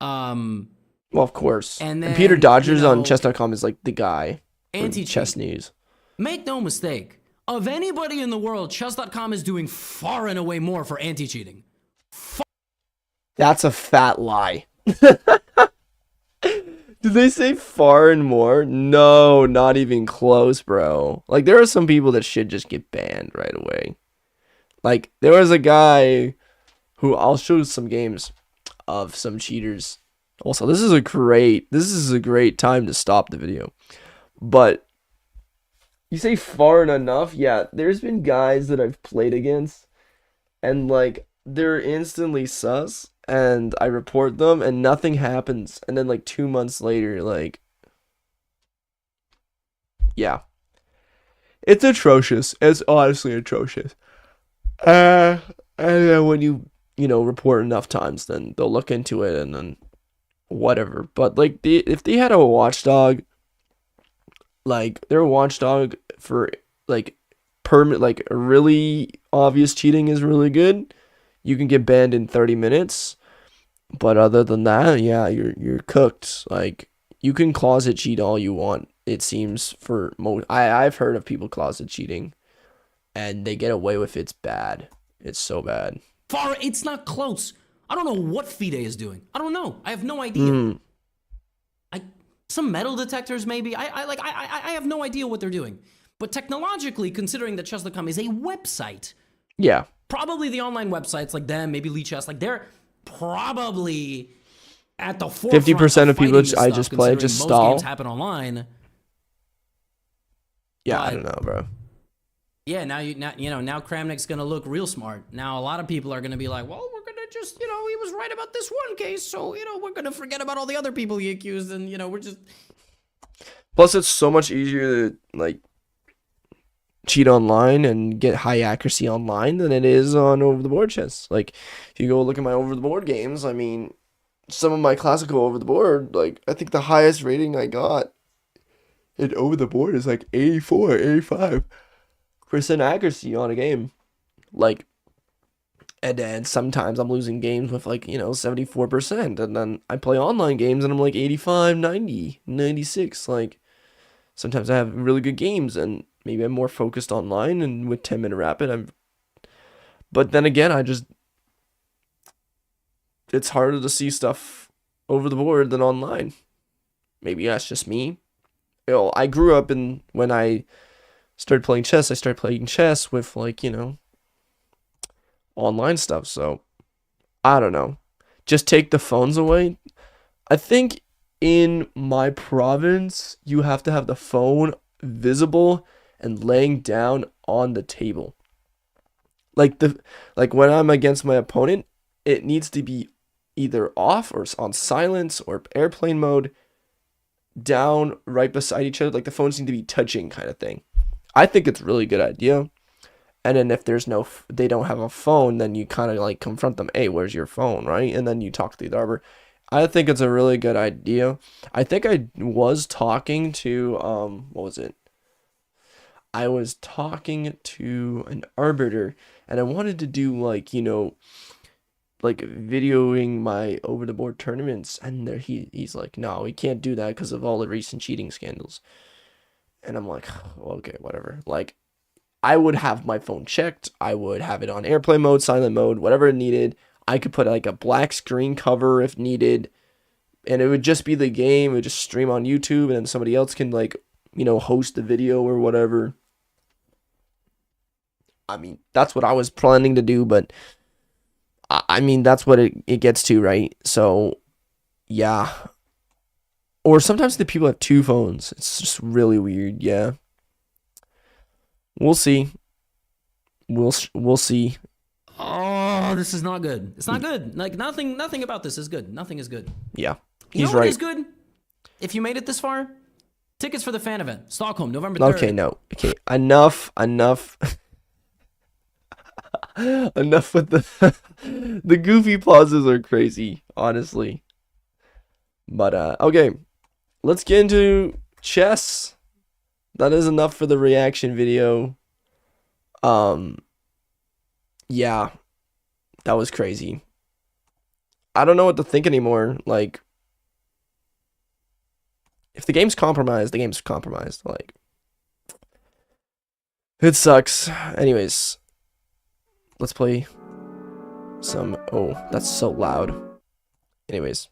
Well, of course. And And Peter then, Dodgers on chess.com is like the guy for Anti-cheat. chess news. Make no mistake. Of anybody in the world, chess.com is doing far and away more for anti-cheating. That's a fat lie. Did they say far and more? No, not even close, bro. Like, there are some people that should just get banned right away. Like, there was a guy who, I'll show some games of some cheaters. Also, this is a great time to stop the video. But you say far and enough? Yeah, there's been guys that I've played against and like they're instantly sus and I report them and nothing happens, and then like 2 months later, like, yeah, it's atrocious. It's honestly atrocious. And then when you report enough times, then they'll look into it and then whatever. But like, if they had a watchdog, like their watchdog for like permit, like really obvious cheating is really good, you can get banned in 30 minutes. But other than that, yeah, you're cooked. Like, you can closet cheat all you want, it seems. For I've heard of people closet cheating and they get away with it. It's bad. It's so bad. Far, it's not close. I don't know what FIDE is doing. I don't know. I have no idea. Some metal detectors, maybe. I have no idea what they're doing. But technologically, considering that chess.com is a website, Yeah. probably the online websites like them, maybe Lichess, like they're probably at the forefront 50% of people fighting this I stuff, just play considering just most stall. games happen online. Yeah, I But- don't know, bro. Yeah, now Kramnik's gonna look real smart. Now a lot of people are gonna be like, well, we're gonna just, he was right about this one case, so we're gonna forget about all the other people he accused, and we're just. Plus, it's so much easier to like cheat online and get high accuracy online than it is on over the board chess. Like, if you go look at my over the board games, I mean, some of my classical over the board, like I think the highest rating I got in over the board is like 84, 85% accuracy on a game. Like, and then sometimes I'm losing games with like, 74%. And then I play online games and I'm like 85, 90, 96. Like, sometimes I have really good games and maybe I'm more focused online and with 10-minute rapid. But then again, it's harder to see stuff over the board than online. Maybe that's just me. I grew up when I started playing chess, I started playing chess with like, online stuff. So I don't know. Just take the phones away. I think in my province, you have to have the phone visible and laying down on the table. Like when I'm against my opponent, it needs to be either off or on silence or airplane mode, down right beside each other. Like the phones need to be touching, kind of thing. I think it's a really good idea. And then if they don't have a phone, then you kind of like confront them. Hey, where's your phone, right? And then you talk to the arbiter. I think it's a really good idea. I think I was talking to what was it? I was talking to an arbiter, and I wanted to do like like videoing my over the board tournaments, and he's like, no, we can't do that because of all the recent cheating scandals. And I'm like, okay, whatever. Like, I would have my phone checked. I would have it on airplane mode, silent mode, whatever it needed. I could put like a black screen cover if needed, and it would just be the game. It would just stream on YouTube, and then somebody else can like, host the video or whatever. I mean, that's what I was planning to do, but I mean, that's what it gets to, right? So, yeah. Or sometimes the people have two phones. It's just really weird, yeah. We'll see. We'll see. Oh, this is not good. It's not good. Like nothing about this is good. Nothing is good. Yeah, You he's know what right. is good? If you made it this far, tickets for the fan event, Stockholm, November 3rd. Okay, no. Okay, enough. Enough with the goofy pauses are crazy, honestly. But okay, let's get into chess. That is enough for the reaction video. Yeah, that was crazy. I don't know what to think anymore. Like, if the game's compromised, the game's compromised. Like, it sucks. Anyways, let's play some. Oh, that's so loud. Anyways,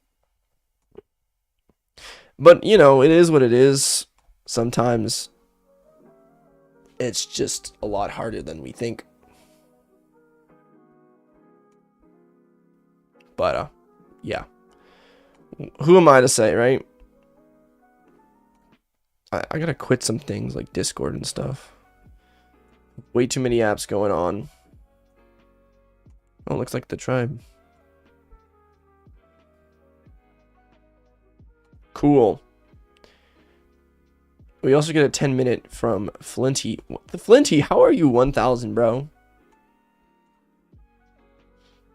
but it is what it is. Sometimes it's just a lot harder than we think. But yeah, who am I to say, right? I gotta quit some things like Discord and stuff. Way too many apps going on. Oh, looks like the tribe. Cool. We also get a 10-minute from Flinty. The Flinty, how are you 1,000, bro?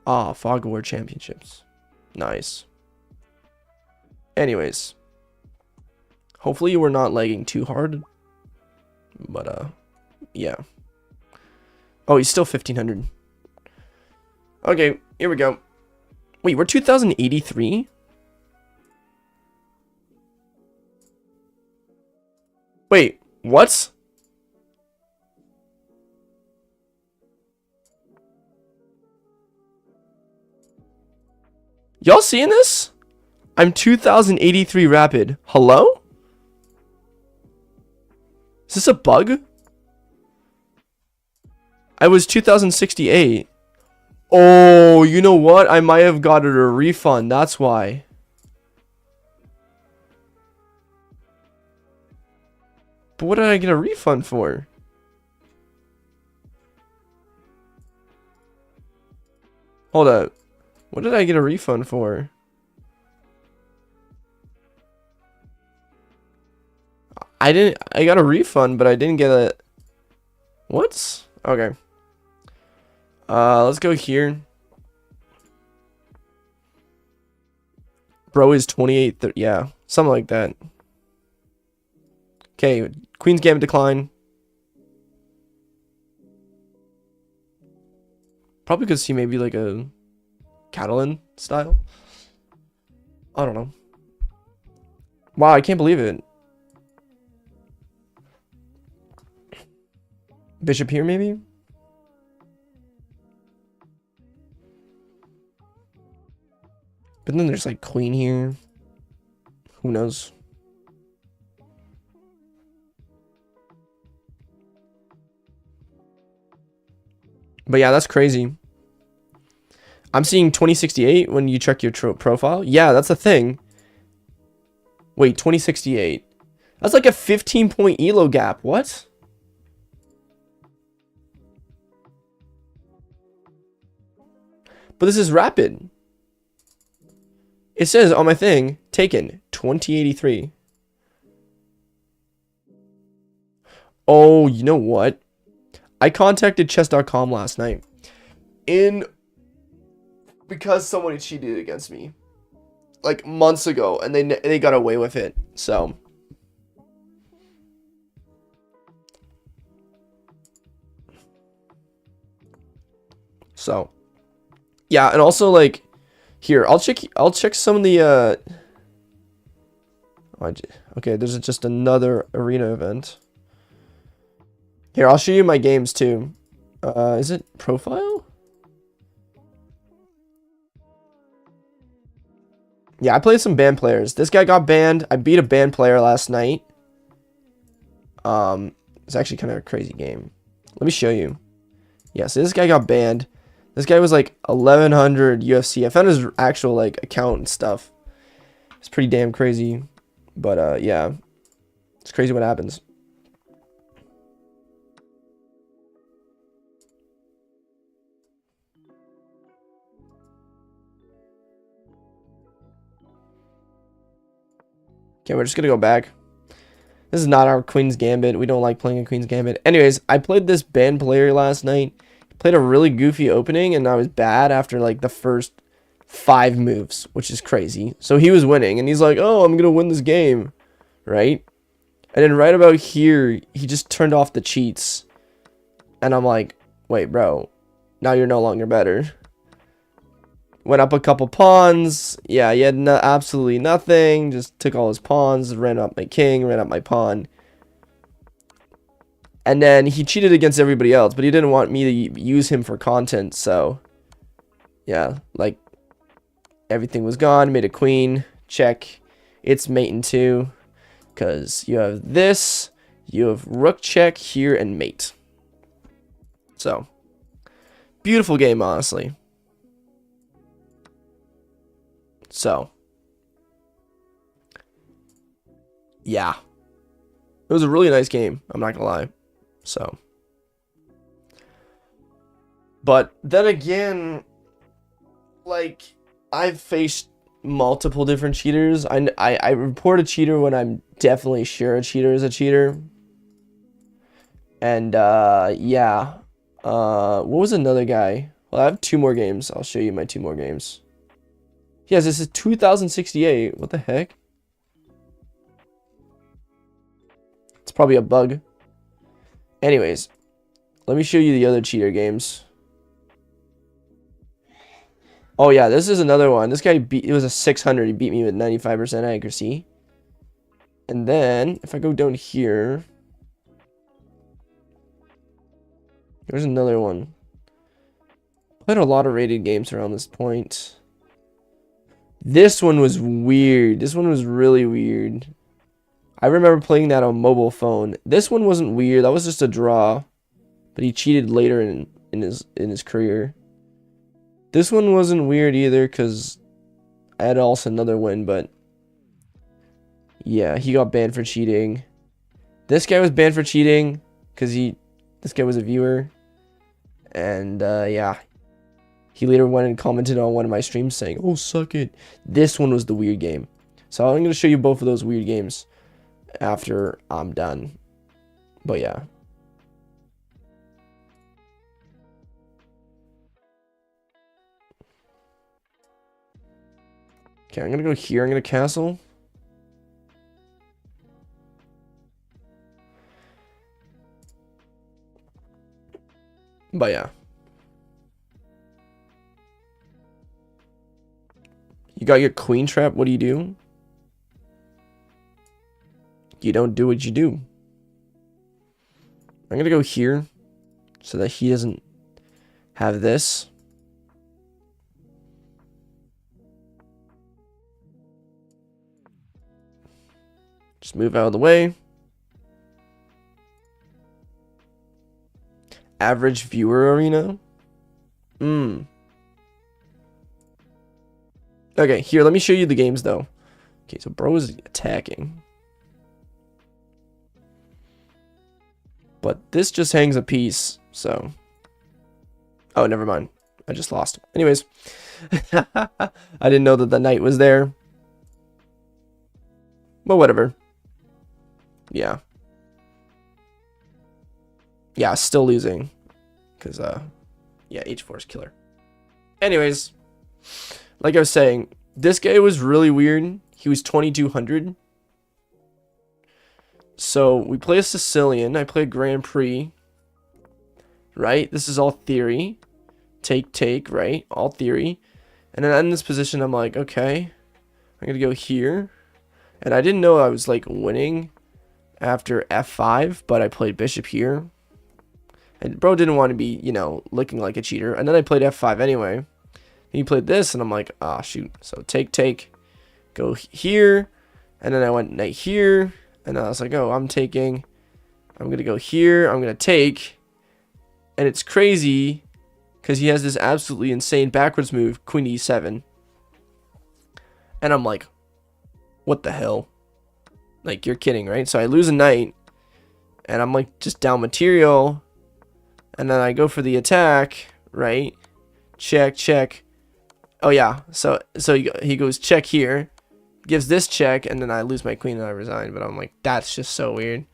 Ah, Fog War Championships. Nice. Anyways. Hopefully you were not lagging too hard. But, yeah. Oh, he's still 1,500. Okay, here we go. Wait, we're 2,083? Wait, what? Y'all seeing this? I'm 2,083 rapid. Hello? Is this a bug? I was 2,068. Oh, you know what? I might have gotten a refund. That's why. But what did I get a refund for? Hold up. What did I get a refund for? I got a refund, but I didn't get a... What? Okay. Let's go here. Bro is 28, yeah, something like that. Okay, Queen's Gambit decline. Probably because he may be like a Catalan style. I don't know. Wow, I can't believe it. Bishop here, maybe? But then there's like queen here. Who knows? But yeah, that's crazy. I'm seeing 2068 when you check your profile. Yeah, that's a thing. Wait, 2068. That's like a 15-point elo gap. What? But this is rapid. It says on my thing, taken 2083. Oh, you know what? I contacted chess.com last night because somebody cheated against me like months ago, and they got away with it. So yeah, and also like here, I'll check some of the okay, there's just another arena event. Here, I'll show you my games too. Is it profile? Yeah, I played some banned players. This guy got banned. I beat a banned player last night. It's actually kind of a crazy game. Let me show you. Yeah, so this guy got banned. This guy was like 1100 UFC. I found his actual like account and stuff. It's pretty damn crazy. But yeah, it's crazy what happens. Okay, we're just gonna go back. This is not our Queen's Gambit. We don't like playing a Queen's Gambit. Anyways, I played this banned player last night. Played a really goofy opening, and I was bad after like the first 5 moves, which is crazy. So he was winning, and he's like, "Oh, I'm gonna win this game," right? And then right about here, he just turned off the cheats, and I'm like, "Wait, bro, now you're no longer better." Went up a couple pawns. Yeah, he had absolutely nothing. Just took all his pawns, ran up my king, ran up my pawn. And then he cheated against everybody else, but he didn't want me to use him for content. So, yeah, like everything was gone. Made a queen. Check. It's mate in 2. Because you have this. You have rook check here and mate. So, beautiful game, honestly. So, yeah, it was a really nice game. I'm not gonna lie. So, but then again, like I've faced multiple different cheaters. I report a cheater when I'm definitely sure a cheater is a cheater. And yeah, what was another guy? Well, I have 2 more games. I'll show you my 2 more games. Yes, this is 2068. What the heck? It's probably a bug. Anyways, let me show you the other cheater games. Oh yeah, this is another one. This guy it was a 600. He beat me with 95% accuracy. And then if I go down here, there's another one. Played a lot of rated games around this point. This one was weird. This one was really weird. I remember playing that on mobile phone. This one wasn't weird. That was just a draw. But he cheated later in his career. This one wasn't weird either because I had also another win, but yeah, he got banned for cheating. This guy was banned for cheating because this guy was a viewer. And yeah. He later went and commented on one of my streams saying, "Oh, suck it." This one was the weird game. So I'm going to show you both of those weird games. after I'm done. But yeah. Okay, I'm gonna go here. I'm gonna castle. But yeah. You got your queen trap. What do you do? You don't do what you do. I'm gonna go here so that he doesn't have this. Just move out of the way. Average viewer arena. Okay, here, let me show you the games though. Okay, so bro is attacking. But this just hangs a piece, so. Oh, never mind. I just lost. Anyways. I didn't know that the knight was there. But whatever. Yeah. Yeah, still losing. Because, yeah, H4 is killer. Anyways. Like I was saying, this guy was really weird. He was 2200. So, we play a Sicilian. I play a Grand Prix. Right? This is all theory. Take, right? All theory. And then in this position, I'm like, okay. I'm going to go here. And I didn't know I was, like, winning after F5. But I played Bishop here. And bro didn't want to be, you know, looking like a cheater. And then I played F5 anyway. He played this, and I'm like, ah, shoot. So take, go here, and then I went knight here, and I was like, oh, I'm gonna go here, I'm gonna take, and it's crazy, because he has this absolutely insane backwards move, queen e7, and I'm like, what the hell? Like, you're kidding, right? So I lose a knight, and I'm like, just down material, and then I go for the attack, right? Check. Oh yeah, so he goes check here, gives this check, and then I lose my queen and I resign. But I'm like, that's just so weird.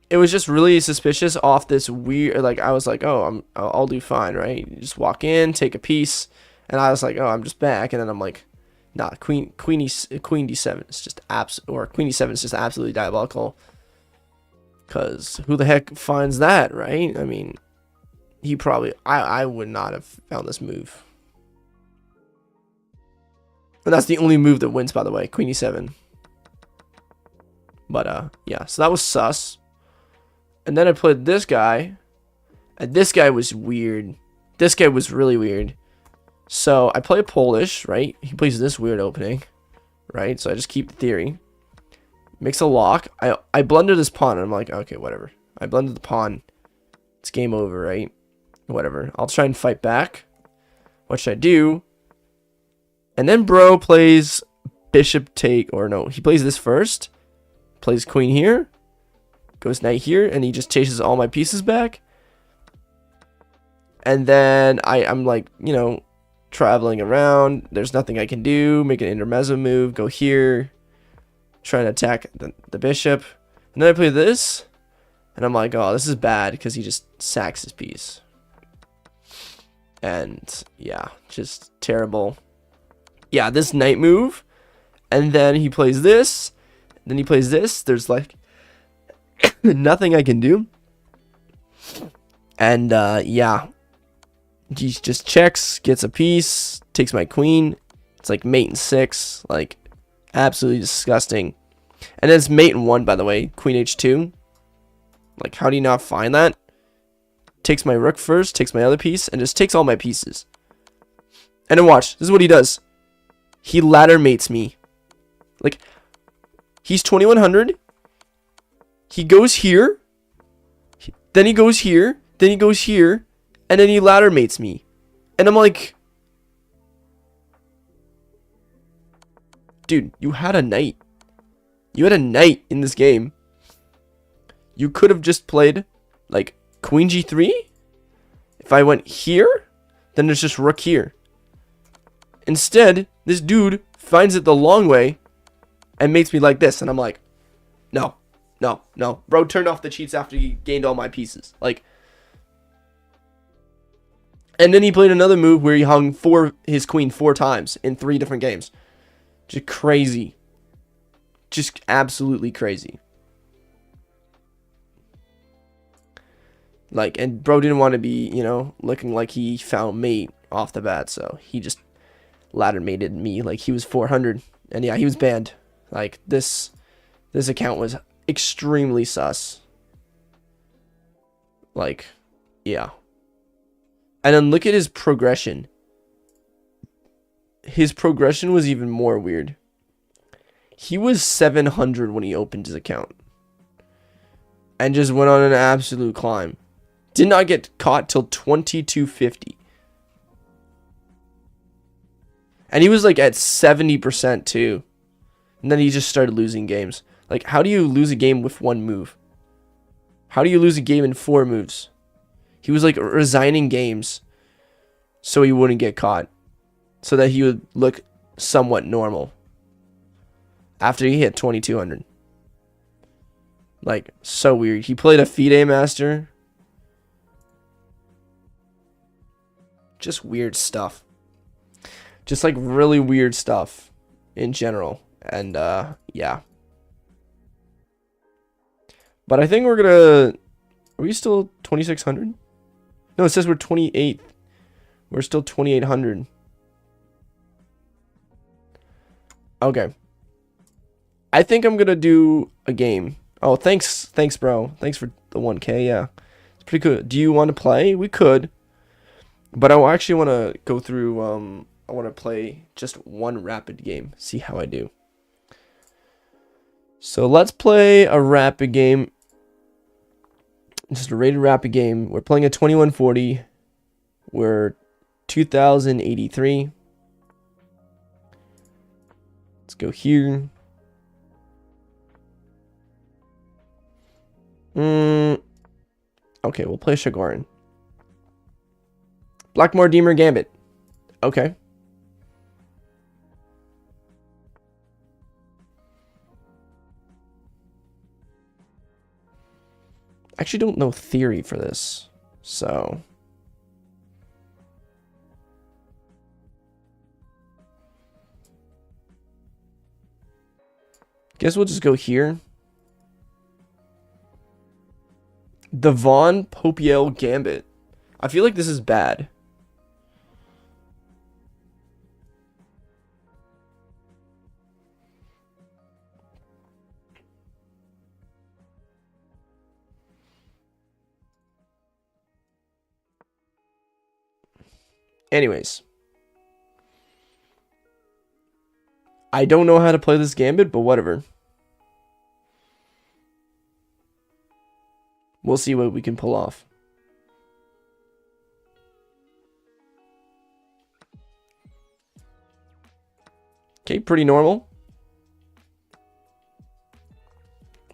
It was just really suspicious off this weird. Like I was like, oh, I'll do fine, right? You just walk in, take a piece, and I was like, oh, I'm just back, and then I'm like, nah, queen d7 is just queen e7 is just absolutely diabolical. Cause who the heck finds that, right? I mean, he probably I would not have found this move. And that's the only move that wins, by the way, queen e7. But yeah, so that was sus. And then I played this guy, and this guy was weird. This guy was really weird. So I play Polish, right? He plays this weird opening, right? So I just keep the theory. Makes a lock. I blundered this pawn, and I'm like, okay, whatever. I blundered the pawn. It's game over, right? Whatever. I'll try and fight back. What should I do? And then bro plays bishop take, or no, he plays this first. Plays queen here. Goes knight here, and he just chases all my pieces back. And then I'm like, you know, traveling around. There's nothing I can do. Make an intermezzo move. Go here. Try and attack the bishop. And then I play this. And I'm like, oh, this is bad because he just sacks his piece. And yeah, just terrible. Yeah, this knight move. And then he plays this. Then he plays this. There's like nothing I can do. And yeah. He just checks, gets a piece, takes my queen. It's like mate in 6. Like, absolutely disgusting. And then it's mate in 1, by the way. Queen h2. Like, how do you not find that? Takes my rook first, takes my other piece, and just takes all my pieces. And then watch. This is what he does. He ladder mates me. Like, he's 2100. He goes here. Then he goes here. Then he goes here. And then he ladder mates me. And I'm like, dude, you had a knight. You had a knight in this game. You could have just played, like, queen g3. If I went here, then there's just rook here. Instead, this dude finds it the long way and makes me like this, and I'm like, no, no, no. Bro turned off the cheats after he gained all my pieces. Like, and then he played another move where he hung his queen 4 times in 3 different games. Just crazy. Just absolutely crazy. Like, and bro didn't want to be, you know, looking like he found mate off the bat, so he just ladder mated me like he was 400. And yeah, he was banned. Like, this account was extremely sus. Like, yeah. And then look at his progression. His progression was even more weird. He was 700 when he opened his account. And just went on an absolute climb. Did not get caught till 2250. And he was like at 70% too. And then he just started losing games. Like, how do you lose a game with 1 move? How do you lose a game in 4 moves? He was like resigning games so he wouldn't get caught. So that he would look somewhat normal. After he hit 2200. Like, so weird. He played a FIDE master. Just weird stuff. Just like really weird stuff in general. And yeah. But I think we're gonna... Are we still 2600? No, it says we're 28. We're still 2800. Okay. I think I'm gonna do a game. Oh, thanks, bro. Thanks for the 1K. Yeah, it's pretty good. Do you want to play? We could, but I actually want to go through. I want to play just one rapid game. See how I do. So let's play a rapid game. Just a rated rapid game. We're playing a 2140. We're 2083. Let's go here. Okay, we'll play Shagarin. Blackmoor Deemer Gambit. Okay. I actually don't know theory for this, so... Guess we'll just go here. The Von Popiel Gambit. I feel like this is bad. Anyways. I don't know how to play this gambit, but whatever. We'll see what we can pull off. Okay, pretty normal.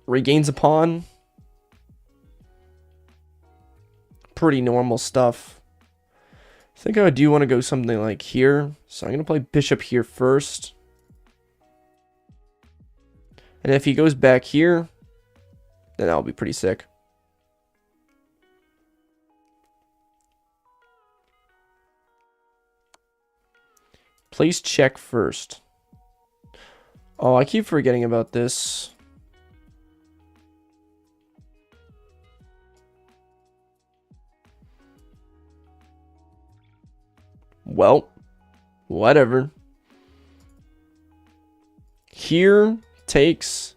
Regains a pawn. Pretty normal stuff. I think I do want to go something like here. So I'm going to play bishop here first. And if he goes back here, then that'll be pretty sick. Place check first. Oh, I keep forgetting about this. Well, whatever. Here takes.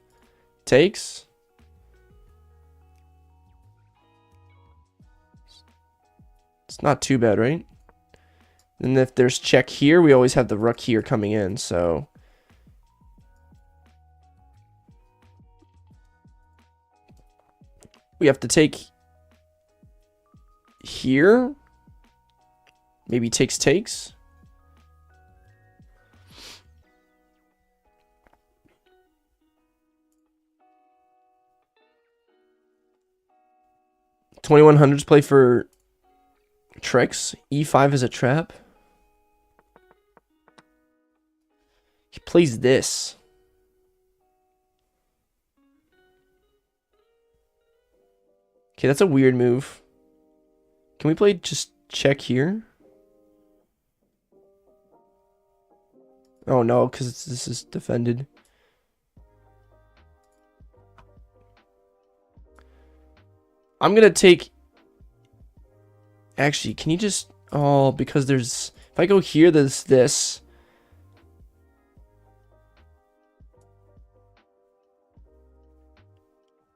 It's not too bad, right? And if there's check here, we always have the rook here coming in, so... We have to take... here? Maybe takes. 2100s play for tricks. E5 is a trap. He plays this. Okay, that's a weird move. Can we play just check here? Oh no, because this is defended. I'm gonna take... Actually, can you just... Oh, because there's... If I go here, there's this.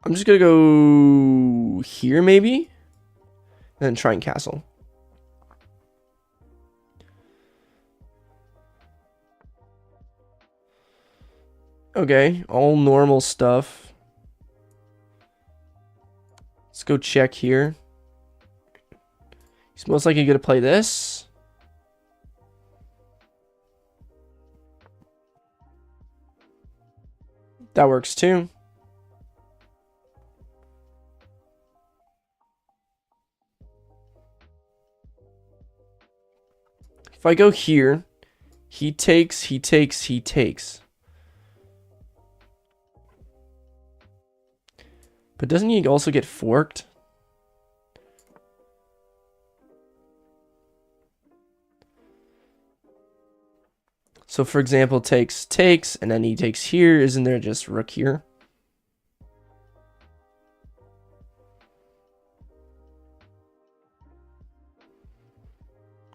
I'm just gonna go here, maybe? And then try and castle. Okay, all normal stuff. Let's go check here. He's most likely gonna play this. That works too. If I go here, he takes, he takes, he takes. But doesn't he also get forked? So for example, takes, and then he takes here. Isn't there just rook here?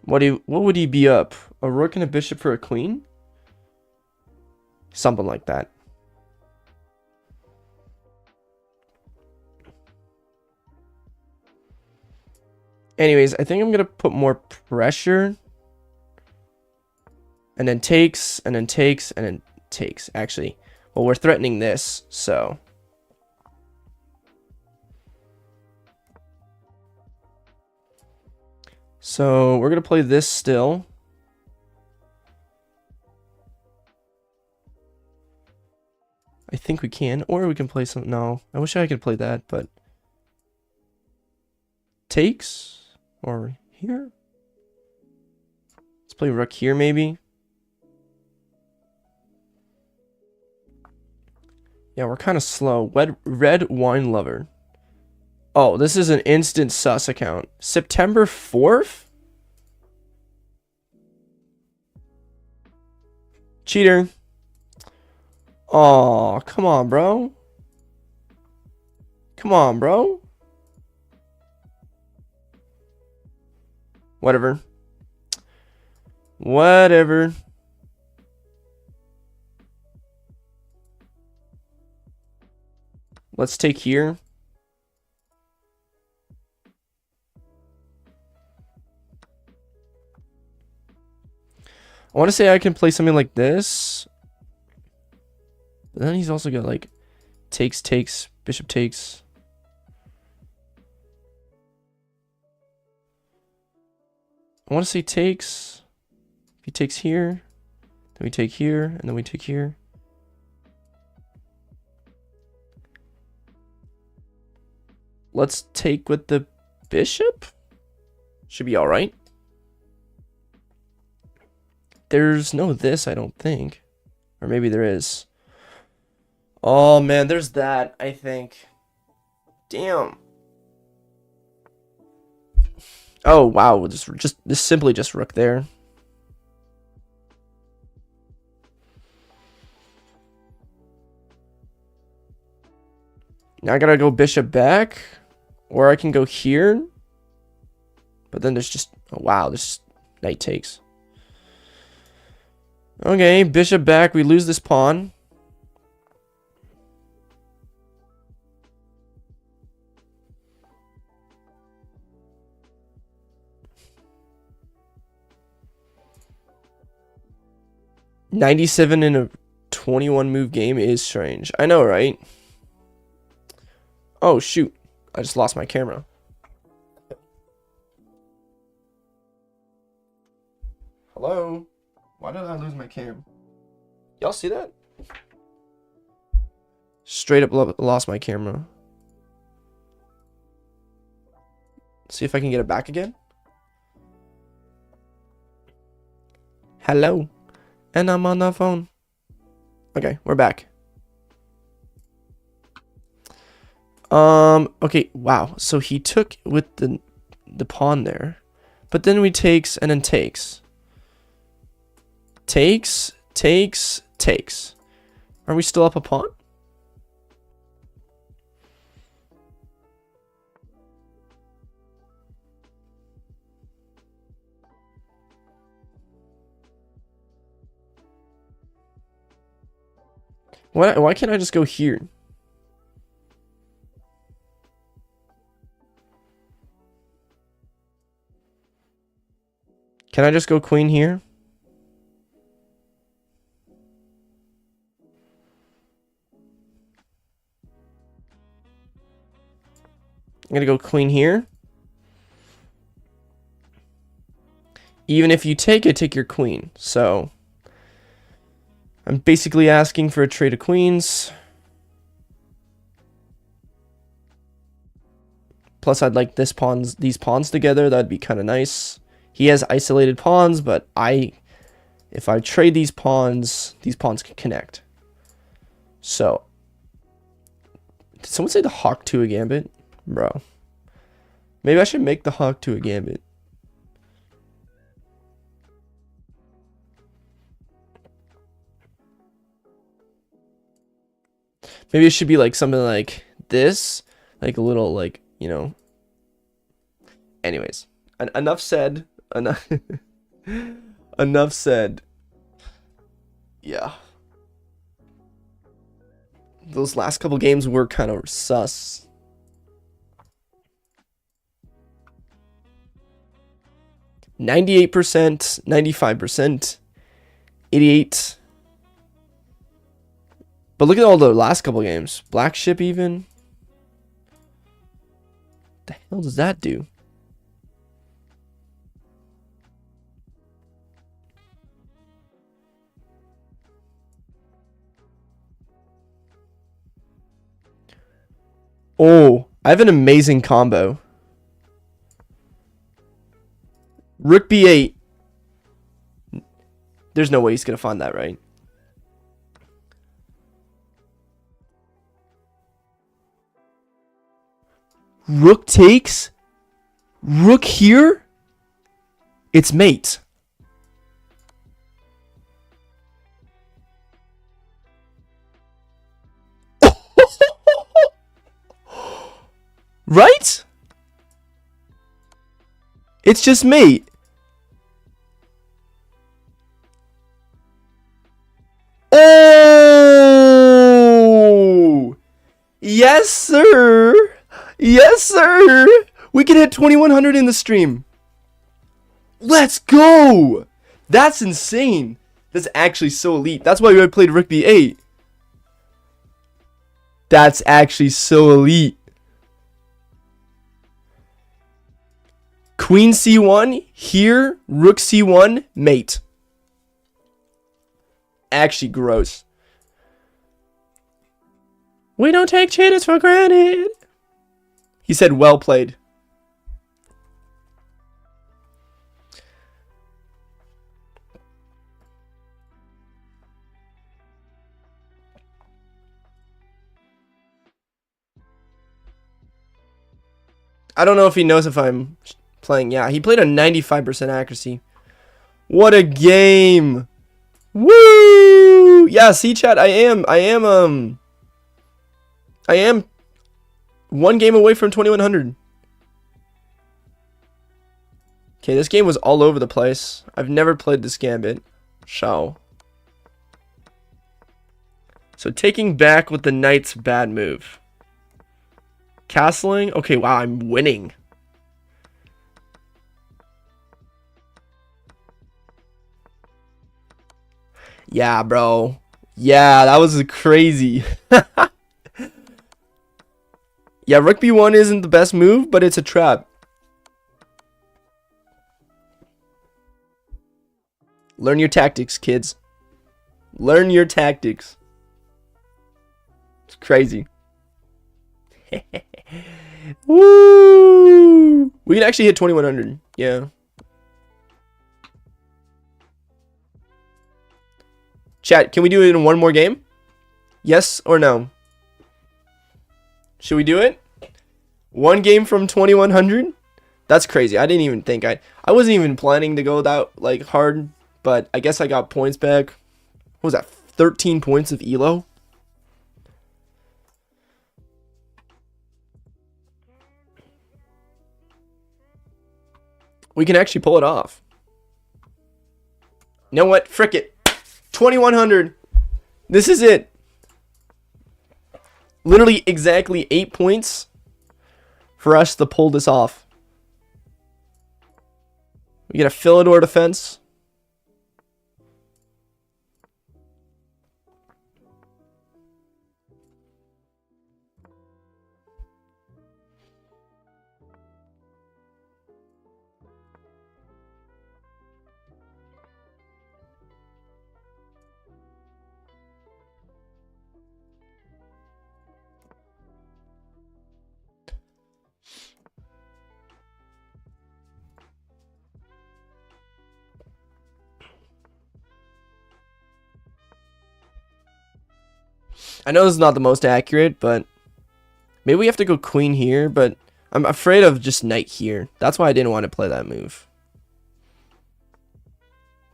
What would he be up? A rook and a bishop for a queen? Something like that. Anyways, I think I'm going to put more pressure. And then takes, and then takes, and then takes. Actually, well, we're threatening this, so... So, we're going to play this still. I think we can. Or we can play some... No, I wish I could play that, but... Takes? Or here? Let's play rook here, maybe. Yeah, we're kind of slow. Red wine lover. Oh, this is an instant sus account. September 4th? Cheater. Oh, come on, bro. Come on, bro. Whatever. Whatever. Let's take here. I want to say I can play something like this. But then he's also got like takes, bishop takes. I want to say takes. If he takes here, then we take here, and then we take here. Let's take with the bishop. Should be all right. There's no this, I don't think. Or maybe there is. Oh, man, there's that, I think. Damn. Oh, wow. This simply just rook there. Now I gotta go bishop back. Or I can go here. But then there's just... Oh, wow. There's just knight takes. Okay, bishop back. We lose this pawn. $97 in a 21 move game is strange. I know, right? Oh, shoot. I just lost my camera. Hello? Why did I lose my cam? Y'all see that? Straight up lost my camera. See if I can get it back again. Hello? And I'm on the phone. Okay, we're back. Okay, wow. So he took with the pawn there. But then we takes and then takes. Takes. Are we still up a pawn? Why can't I just go here? Can I just go queen here? I'm gonna go queen here. Even if you take it, take your queen. So I'm basically asking for a trade of queens. Plus, I'd like these pawns together. That'd be kind of nice. He has isolated pawns, but if I trade these pawns can connect. So, did someone say the Hawk to a gambit? Bro. Maybe I should make the Hawk to a gambit. Maybe it should be like something like this. Like a little, like, you know. Anyways. Enough said. Enough said. Yeah. Those last couple games were kind of sus. 98%, 95%, 88%. But look at all the last couple games. Black ship even. What the hell does that do? Oh, I have an amazing combo. Rook b8. There's no way he's going to find that, right? Rook takes. Rook here. It's mate. Right? It's just mate. Oh! Yes, sir. Yes, sir. We can hit 2100 in the stream. Let's go. That's insane. That's actually so elite. That's why we played Rook b8. That's actually so elite. Queen c1, here, rook c1, mate. Actually gross. We don't take cheaters for granted. He said, well played. I don't know if he knows if I'm playing. Yeah, he played a 95% accuracy. What a game. Woo! Yeah, see chat, I am one game away from 2100. Okay, this game was all over the place. I've never played this gambit. So taking back with the knight's bad move. Castling. Okay, wow, I'm winning. Yeah, bro. Yeah, that was crazy. Yeah, rook b1 isn't the best move, but it's a trap. Learn your tactics, kids. Learn your tactics. It's crazy. Woo! We can actually hit 2100. Yeah. Chat, can we do it in one more game? Yes or no? Should we do it? One game from 2100? That's crazy. I didn't even think I wasn't even planning to go that like hard, but I guess I got points back. What was that? 13 points of elo? We can actually pull it off. You know what? Frick it. 2100. This is it. Literally exactly 8 points for us to pull this off. We get a Philidor defense. I know this is not the most accurate, but maybe we have to go queen here, but I'm afraid of just knight here. That's why I didn't want to play that move.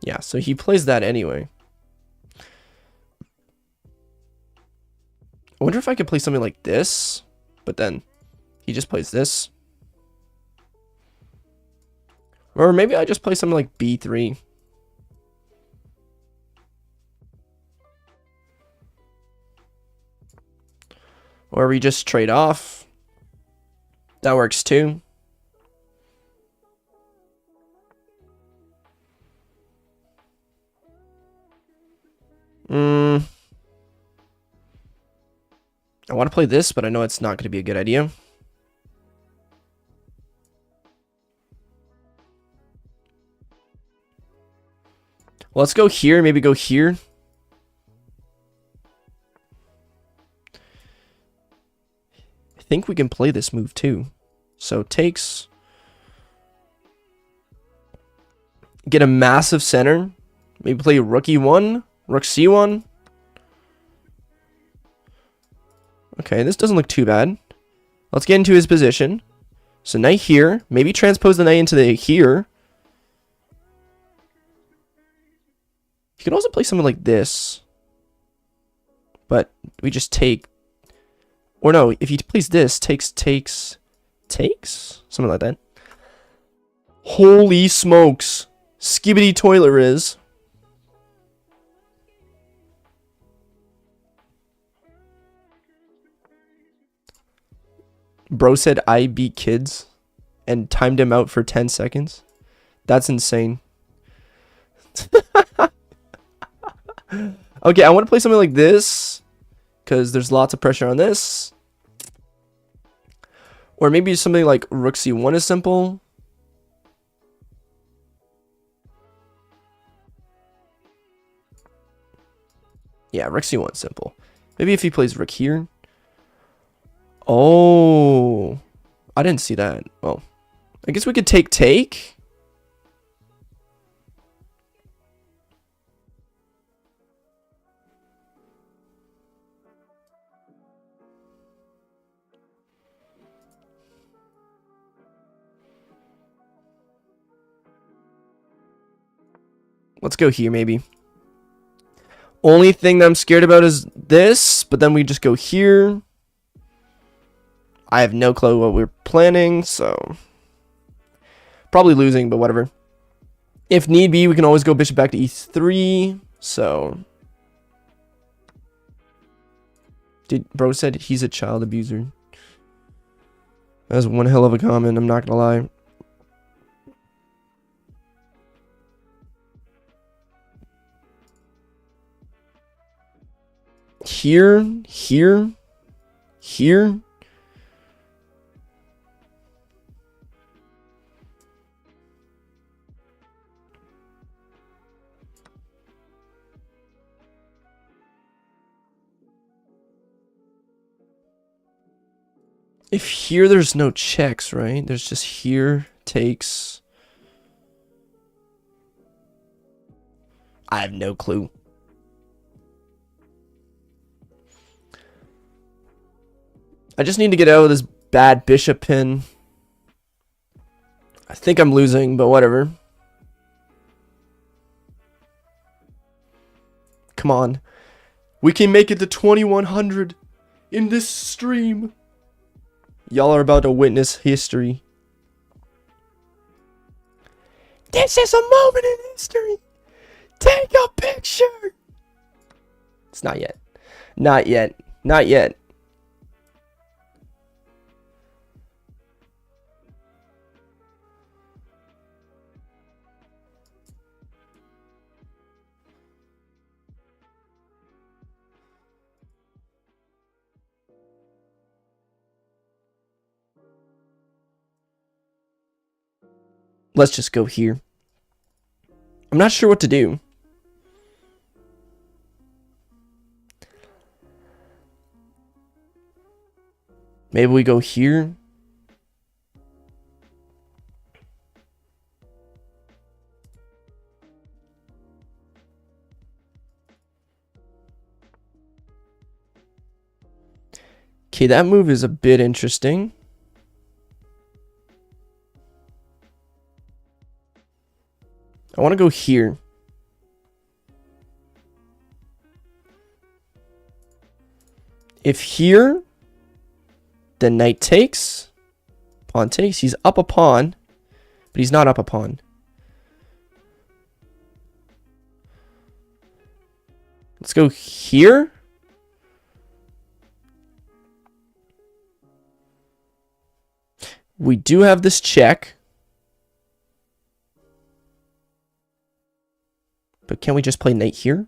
Yeah, so he plays that anyway. I wonder if I could play something like this, but then he just plays this. Or maybe I just play something like b3. Or we just trade off. That works too. I want to play this, but I know it's not going to be a good idea. Well, let's go here. Maybe go here. I think we can play this move too. So takes. Get a massive center. Maybe play rook e1, rook c1. Okay, this doesn't look too bad. Let's get into his position. So knight here. Maybe transpose the knight into the here. You can also play something like this. But we just take. Or no, if he plays this, takes. Something like that. Holy smokes. Skibbity toilet riz. Bro said I beat kids and timed him out for 10 seconds. That's insane. Okay, I want to play something like this because there's lots of pressure on this. Or maybe something like rook c1 is simple. Yeah, rook c1 is simple. Maybe if he plays rook here. Oh, I didn't see that. Well, I guess we could take. Let's go here, maybe. Only thing that I'm scared about is this, but then we just go here. I have no clue what we're planning, so probably losing, but whatever. If need be, we can always go bishop back to e3. So, bro said he's a child abuser. That's one hell of a comment. I'm not gonna lie. Here. If here there's no checks, right? There's just here takes. I have no clue. I just need to get out of this bad bishop pin. I think I'm losing, but whatever. Come on. We can make it to 2100 in this stream. Y'all are about to witness history. This is a moment in history. Take a picture. It's not yet. Not yet. Not yet. Let's just go here. I'm not sure what to do. Maybe we go here. Okay, that move is a bit interesting. I want to go here. If here, then knight takes, pawn takes. He's up a pawn, but he's not up a pawn. Let's go here. We do have this check. But can we just play knight here?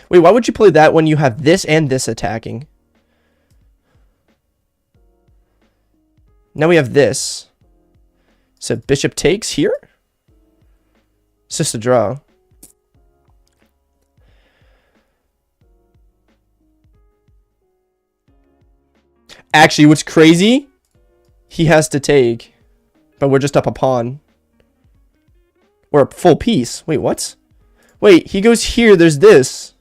Wait, why would you play that when you have this and this attacking? Now we have this. So bishop takes here? It's just a draw. Actually, what's crazy? He has to take. But we're just up a pawn. Or a full piece. Wait, what? Wait, he goes here. There's this.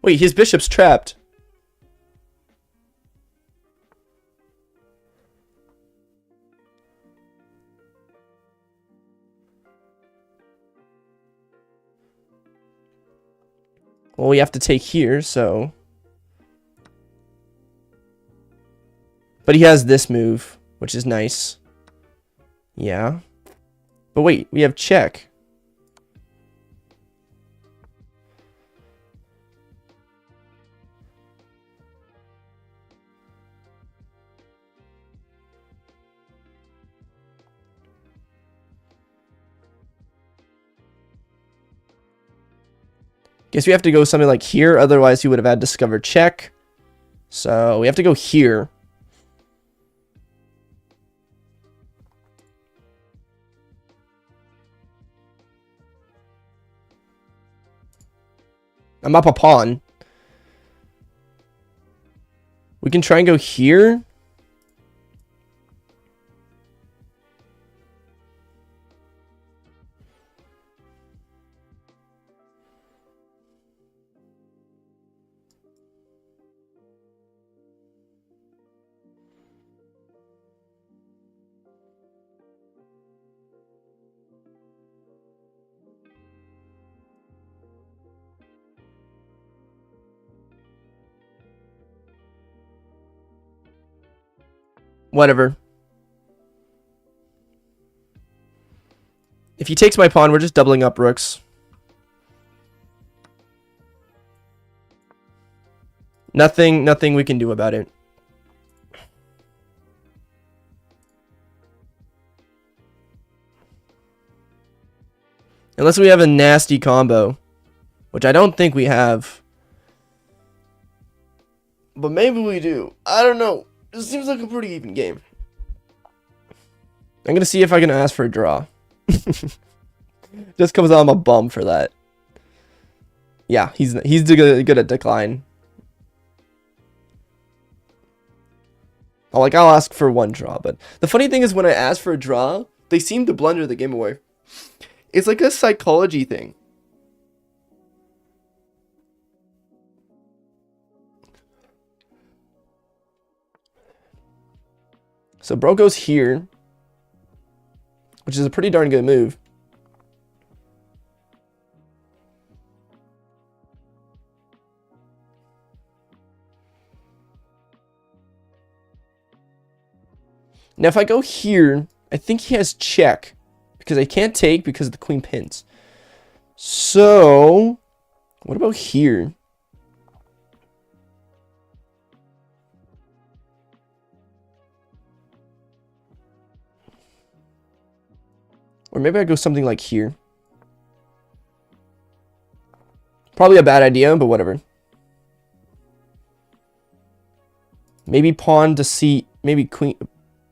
Wait, his bishop's trapped. Well, we have to take here, so... But he has this move, which is nice. Yeah. But wait, we have check. Guess we have to go something like here, otherwise he would have had discover check. So we have to go here. I'm up a pawn. We can try and go here. Whatever. If he takes my pawn, we're just doubling up rooks. Nothing we can do about it. Unless we have a nasty combo, which I don't think we have. But maybe we do. I don't know. It seems like a pretty even game. I'm gonna see if I can ask for a draw. Just comes out I'm a bum for that. Yeah, he's good at decline. I'll ask for one draw, but the funny thing is when I ask for a draw, they seem to blunder the game away. It's like a psychology thing. So bro goes here, which is a pretty darn good move. Now if I go here, I think he has check, because I can't take because the queen pins. So what about here? Or maybe I go something like here. Probably a bad idea, but whatever. Maybe pawn to C, maybe queen,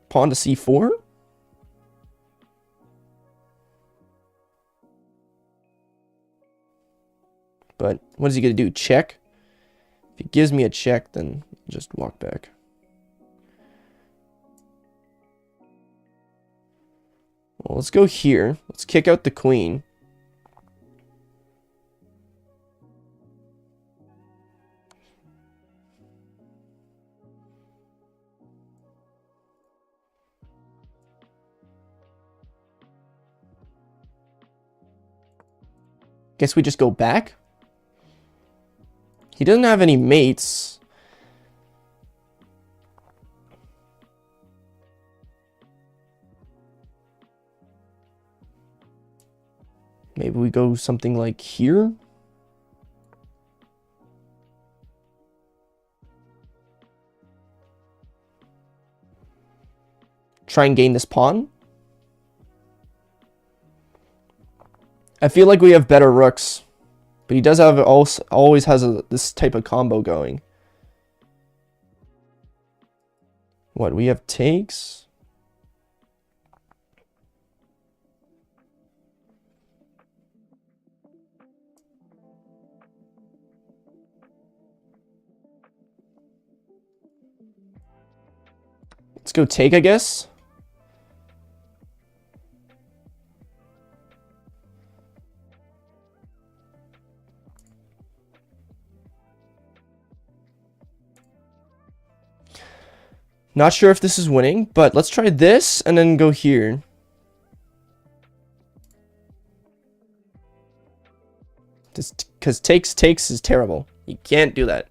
pawn to C4? But what is he going to do? Check? If he gives me a check, then just walk back. Well, let's go here. Let's kick out the queen. Guess we just go back. He doesn't have any mates. Maybe we go something like here. Try and gain this pawn. I feel like we have better rooks, but he does have always has this type of combo going. What, we have takes? Let's go take, I guess. Not sure if this is winning, but let's try this and then go here. Just because takes is terrible. You can't do that.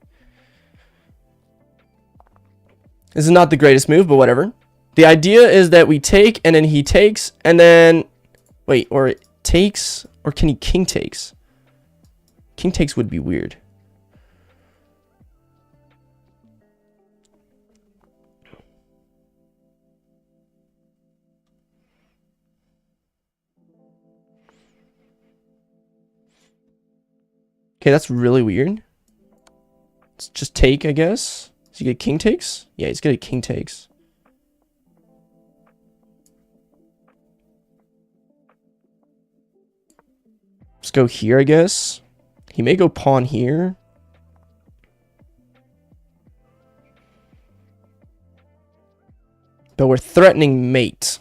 This is not the greatest move, but whatever. The idea is that we take and then he takes and then wait, or it takes, or can he king takes? King takes would be weird. Okay, that's really weird. Let's just take, I guess. Does he get king takes? Yeah, he's gonna king takes. Let's go here, I guess. He may go pawn here. But we're threatening mate.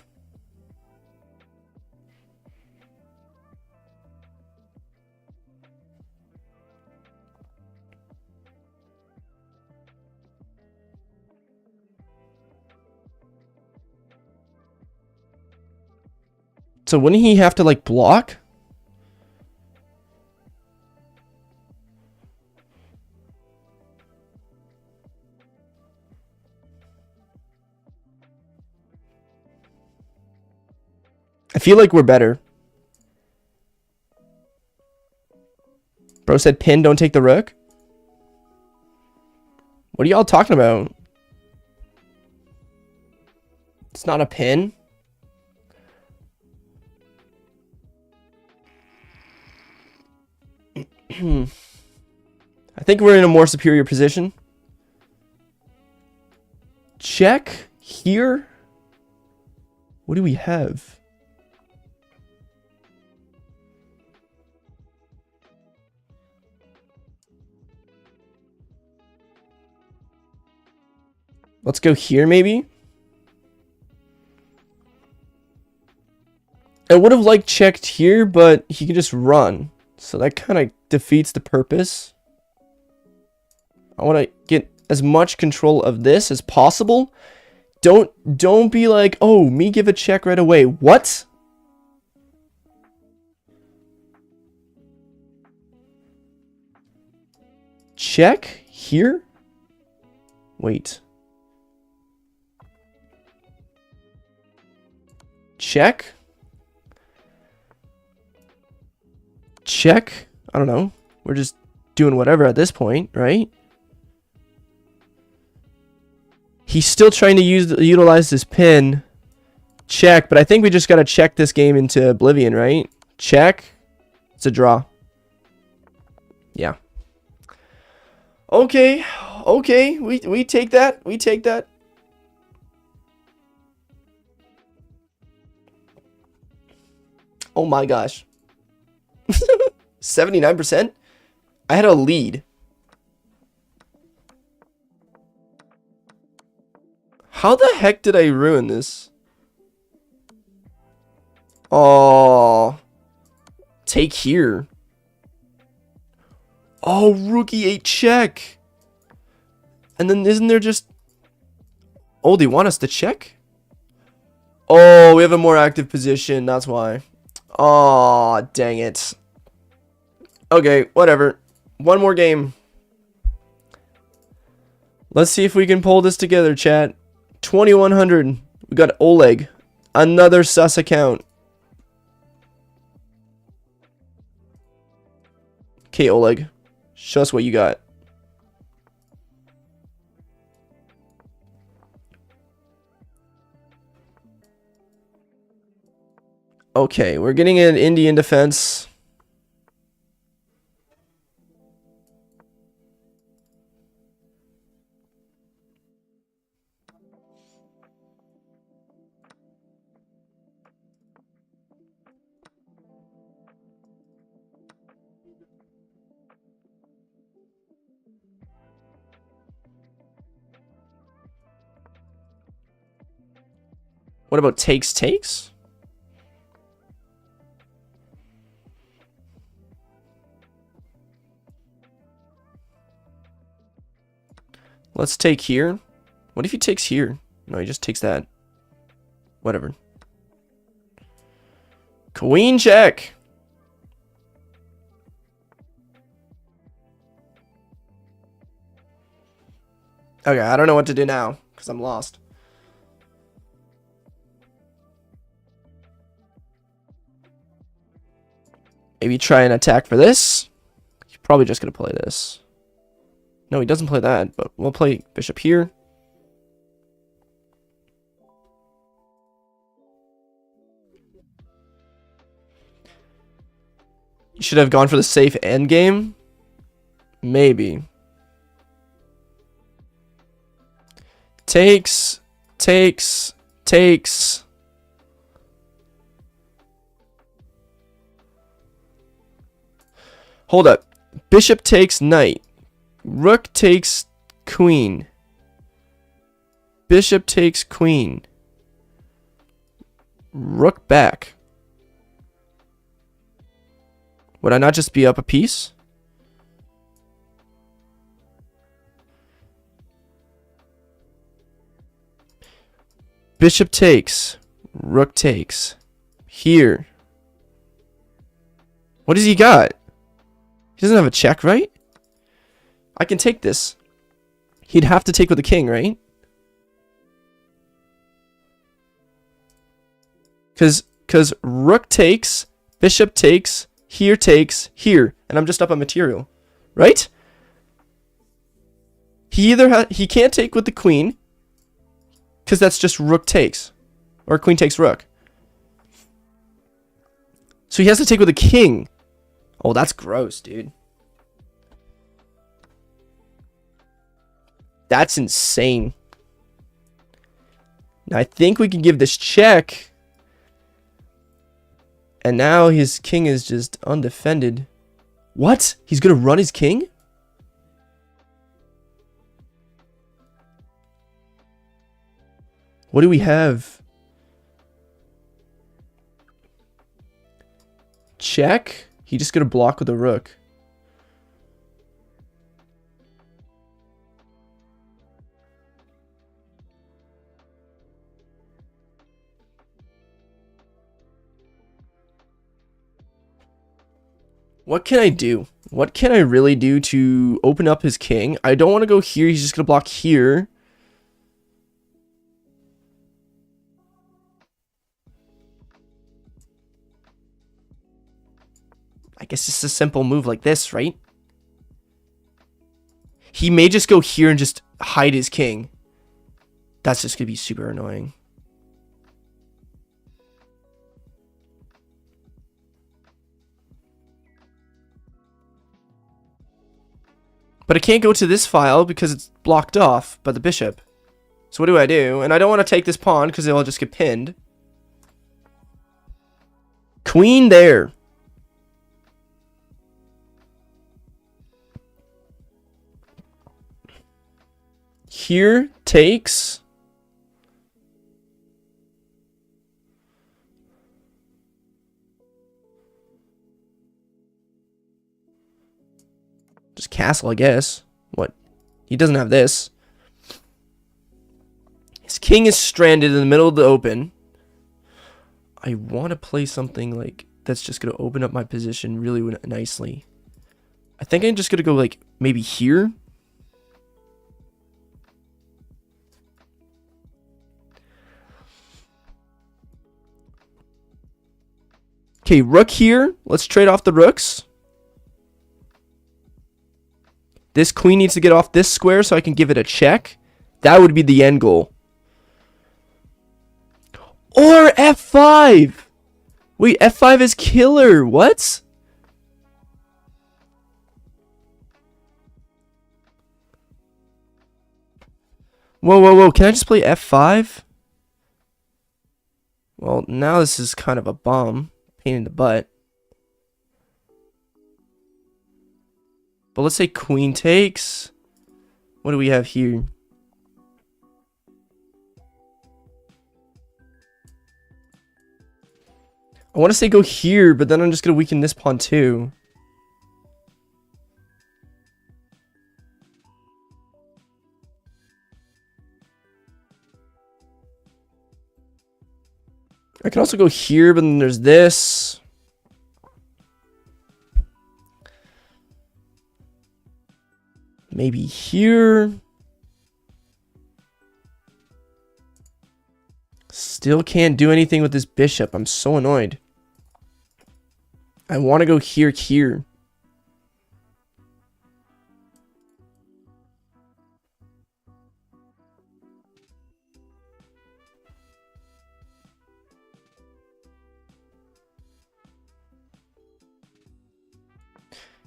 So wouldn't he have to like block? I feel like we're better. Bro said pin, don't take the rook. What are y'all talking about? It's not a pin. I think we're in a more superior position. Check here. What do we have? Let's go here maybe. I would have liked checked here, but he can just run. So that kind of defeats the purpose. I want to get as much control of this as possible. Don't be like, oh, me give a check right away. What? Check here? Wait. Check? Check? I don't know. We're just doing whatever at this point, right? He's still trying to utilize this pin. Check, but I think we just gotta check this game into oblivion, right? Check. It's a draw. Yeah. Okay. Okay. We take that. We take that. Oh my gosh. 79%? I had a lead. How the heck did I ruin this? Oh. Take here. Oh, rookie 8 check. And then isn't there just... Oh, they want us to check? Oh, we have a more active position. That's why. Oh, dang it. Okay, whatever. One more game. Let's see if we can pull this together, chat. 2100. We got Oleg. Another sus account. Okay, Oleg. Show us what you got. Okay, we're getting an Indian defense. What about takes? Let's take here. What if he takes here? No, he just takes that. Whatever. Queen check. Okay, I don't know what to do now because I'm lost. Maybe try an attack for this. He's probably just going to play this. No, he doesn't play that, but we'll play bishop here. You should have gone for the safe endgame. Maybe. Takes. Hold up. Bishop takes knight. Rook takes queen. Bishop takes queen. Rook back. Would I not just be up a piece? Bishop takes. Rook takes. Here. What does he got? He doesn't have a check, right? I can take this. He'd have to take with the king, right? Because rook takes, bishop takes, here takes, here. And I'm just up on material. Right? He can't take with the queen. Because that's just rook takes. Or queen takes rook. So he has to take with the king. Oh, that's gross, dude. That's insane. Now, I think we can give this check. And now his king is just undefended. What? He's going to run his king? What do we have? Check? He just going to block with a rook. What can I do? What can I really do to open up his king? I don't want to go here. He's just going to block here. I guess it's a simple move like this, right? He may just go here and just hide his king. That's just going to be super annoying. But I can't go to this file because it's blocked off by the bishop. So what do I do? And I don't want to take this pawn because it'll just get pinned. Queen there. Here takes. Just castle, I guess. What? He doesn't have this. His king is stranded in the middle of the open. I want to play something like that's just going to open up my position really nicely. I think I'm just going to go like maybe here. Okay, rook here. Let's trade off the rooks. This queen needs to get off this square so I can give it a check. That would be the end goal. Or f5. Wait, f5 is killer. What? Whoa, whoa, whoa. Can I just play f5? Well, now this is kind of a bomb. Pain in the butt. But let's say queen takes. What do we have here? I want to say go here, but then I'm just going to weaken this pawn too. I can also go here, but then there's this. Maybe here. Still can't do anything with this bishop. I'm so annoyed. I want to go here.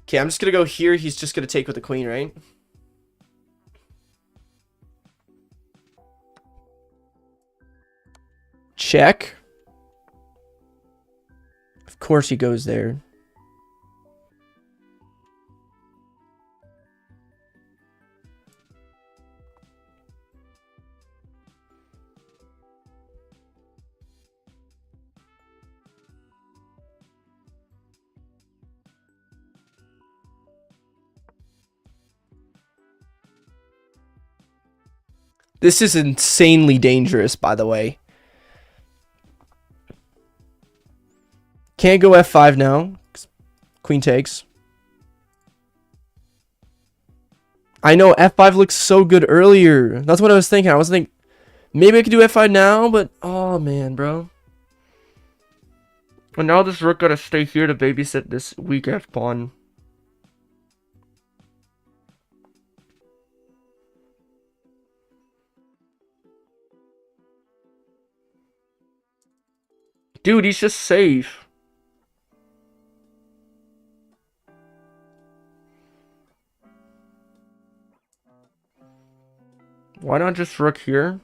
Okay, I'm just going to go here. He's just going to take with the queen, right? Check. Of course he goes there. This is insanely dangerous, by the way. Can't go f5 now. Queen takes. I know f5 looks so good earlier. That's what I was thinking. I was thinking maybe I could do f5 now, but oh man, bro. And now this rook gotta stay here to babysit this weak f pawn. Dude, he's just safe. Why not just rook here?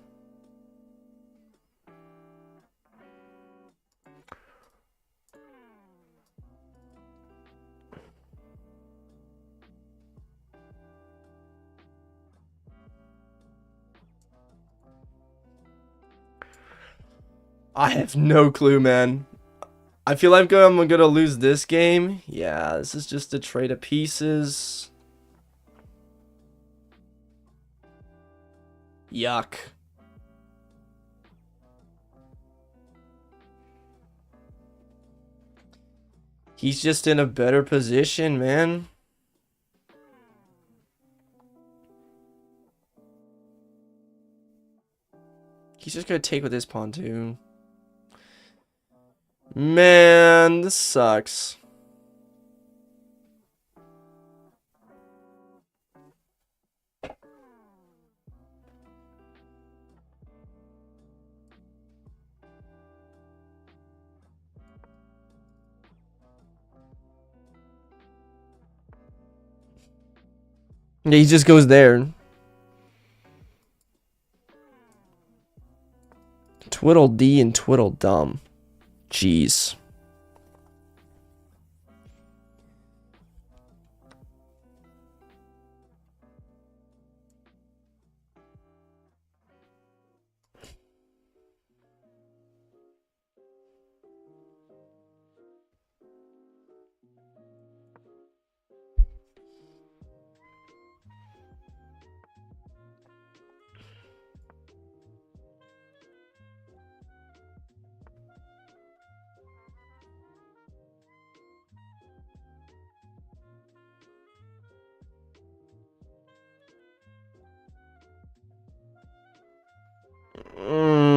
I have no clue, man. I feel like I'm gonna lose this game. Yeah, this is just a trade of pieces. Yuck. He's just in a better position, man. He's just gonna take with his pawn too. Man, this sucks. Yeah, he just goes there. Twiddle D and twiddle dumb. Jeez. Mm.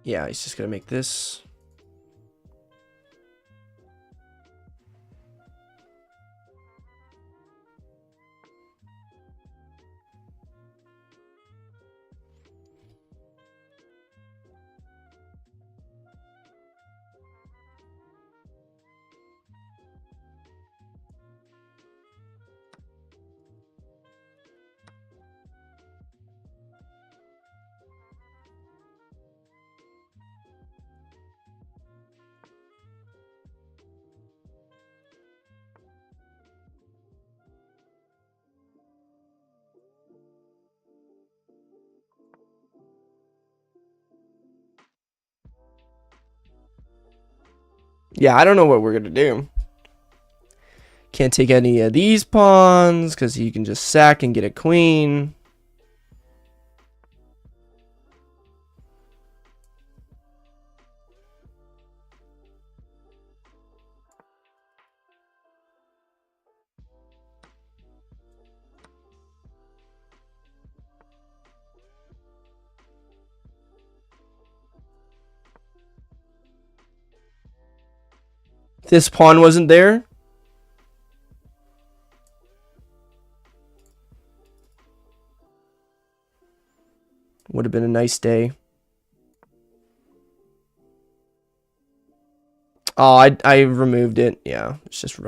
Yeah, he's just gonna make this. Yeah, I don't know what we're gonna do. Can't take any of these pawns because he can just sack and get a queen. This pawn wasn't there. Would have been a nice day. Oh, I removed it. Yeah, it's just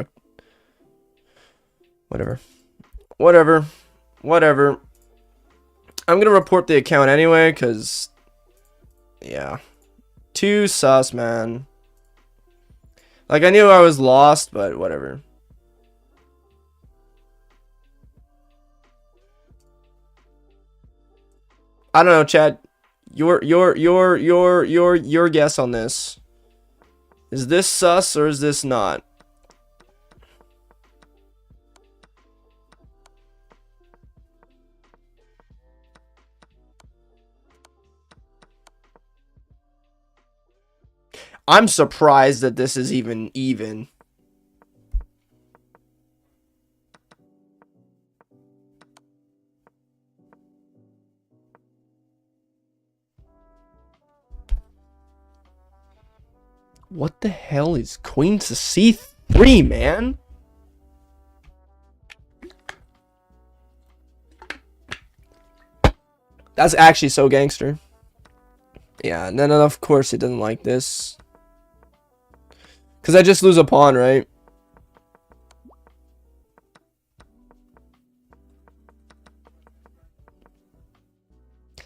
whatever. Whatever. Whatever. I'm gonna report the account anyway, cause yeah. Too sus, man. Like, I knew I was lost, but whatever. I don't know, Chad. Your guess on this. Is this sus or is this not? I'm surprised that this is even. What the hell is queen to c3, man? That's actually so gangster. Yeah, and then of course it doesn't like this. Because I just lose a pawn, right?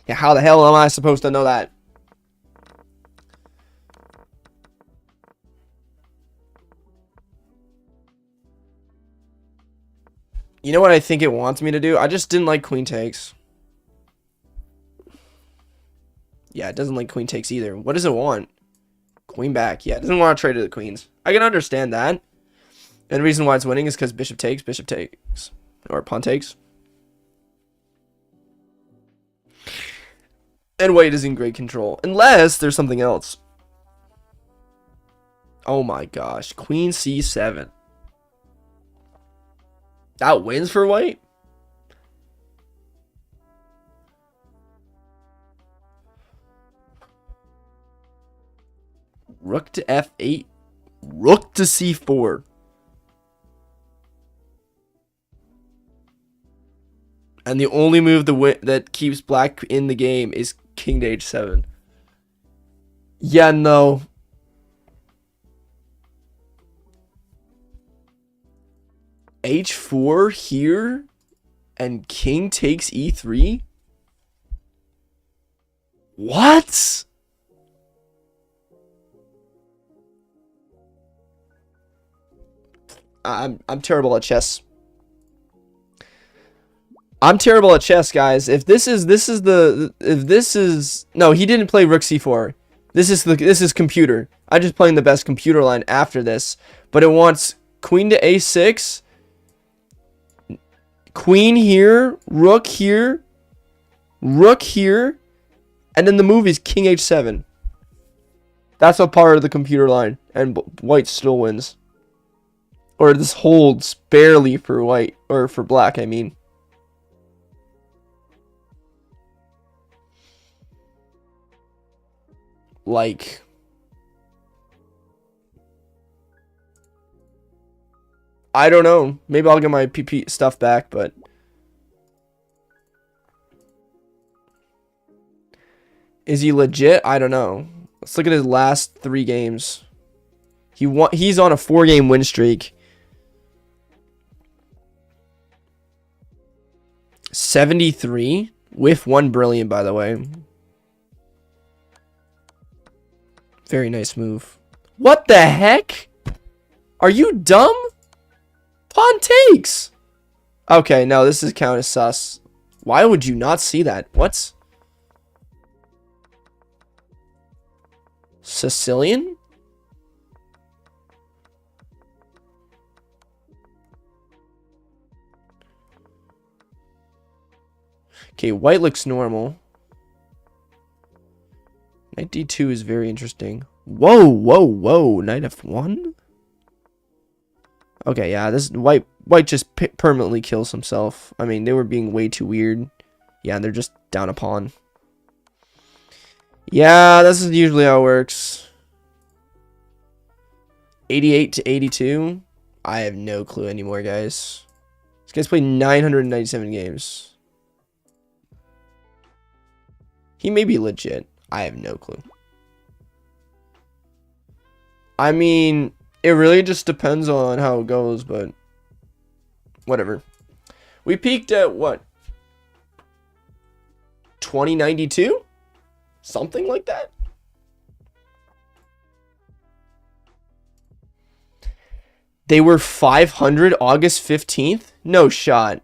Yeah, how the hell am I supposed to know that? You know what I think it wants me to do? I just didn't like queen takes. Yeah, it doesn't like queen takes either. What does it want? Queen back. Yeah, it doesn't want to trade to the queens. I can understand that. And the reason why it's winning is because bishop takes. Or pawn takes. And white is in great control. Unless there's something else. Oh my gosh. Queen c7. That wins for white? Rook to f8. Rook to c4. And the only move that keeps black in the game is king to h7. Yeah, no. h4 here. And king takes e3. What? I'm terrible at chess. I'm terrible at chess, guys. If this is no, he didn't play rook c4. This is computer. I'm just playing the best computer line after this, but it wants queen to a6, queen here, rook here, and then the move is king h7. That's a part of the computer line, and white still wins. Or this holds barely for white, or for black, I mean. Like, I don't know. Maybe I'll get my PP stuff back, but is he legit? I don't know. Let's look at his last 3 games. He's on a 4-game win streak. 73 with 1 brilliant, by the way. Very nice move. What the heck? Are you dumb? Pawn takes. Okay, no, this is count as sus. Why would you not see that? What? Sicilian? Okay, white looks normal. Knight d2 is very interesting. Whoa, knight f1? Okay, yeah, this white just permanently kills himself. I mean, they were being way too weird. Yeah, and they're just down a pawn. Yeah, this is usually how it works. 88 to 82. I have no clue anymore, guys. This guy's played 997 games. He may be legit. I have no clue. I mean, it really just depends on how it goes, but whatever. We peaked at what? 2092? Something like that? They were 500 August 15th? No shot.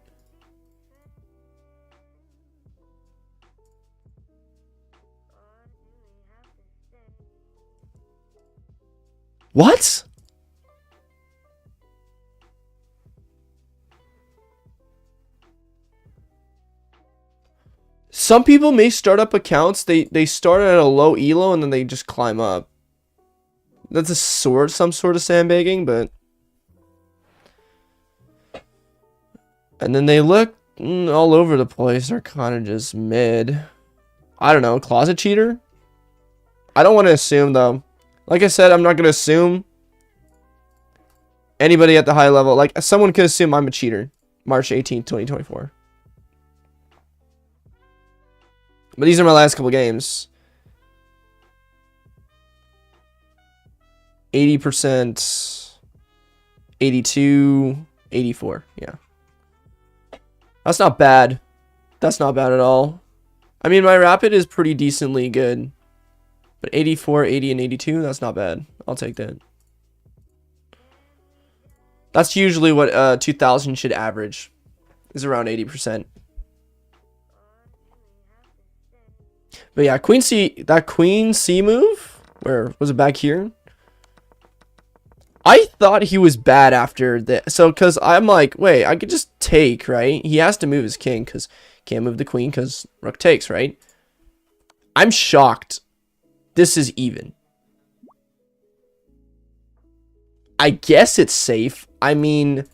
What? Some people may start up accounts. They start at a low elo and then they just climb up. That's some sort of sandbagging, but and then they look all over the place. They're kind of just mid. I don't know. Closet cheater? I don't want to assume though. Like I said, I'm not going to assume anybody at the high level. Like, someone could assume I'm a cheater. March 18th, 2024. But these are my last couple games. 80%, 82, 84. Yeah. That's not bad. That's not bad at all. I mean, my rapid is pretty decently good. But 84, 80, and 82, that's not bad. I'll take that. That's usually what 2000 should average. is around 80%. But yeah, Queen C, that Queen C move, where was it, back here? I thought he was bad after that. So, because I'm like, wait, I could just take, right? He has to move his king because can't move the queen because rook takes, right? I'm shocked. This is even. I guess it's safe. I mean,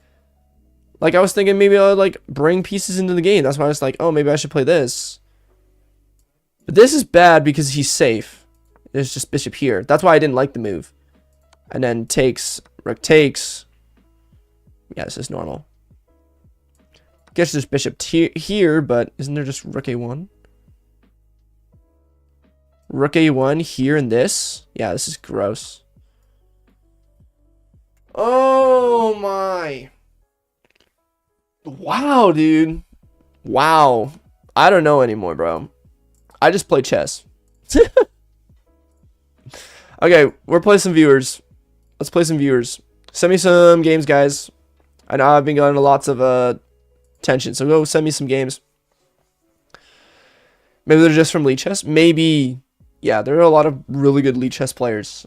like, I was thinking maybe I would, like, bring pieces into the game. That's why I was like, oh, maybe I should play this. But this is bad because he's safe. There's just bishop here. That's why I didn't like the move. And then takes, rook takes. Yeah, this is normal. Guess there's bishop here, but isn't there just rook a1? Rook a1 here and this? Yeah, this is gross. Oh my. Wow, dude. Wow. I don't know anymore, bro. I just play chess. Okay, we're playing some viewers. Let's play some viewers. Send me some games, guys. I know I've been getting lots of attention, so go send me some games. Maybe they're just from League Chess. Maybe, yeah, there are a lot of really good League Chess players.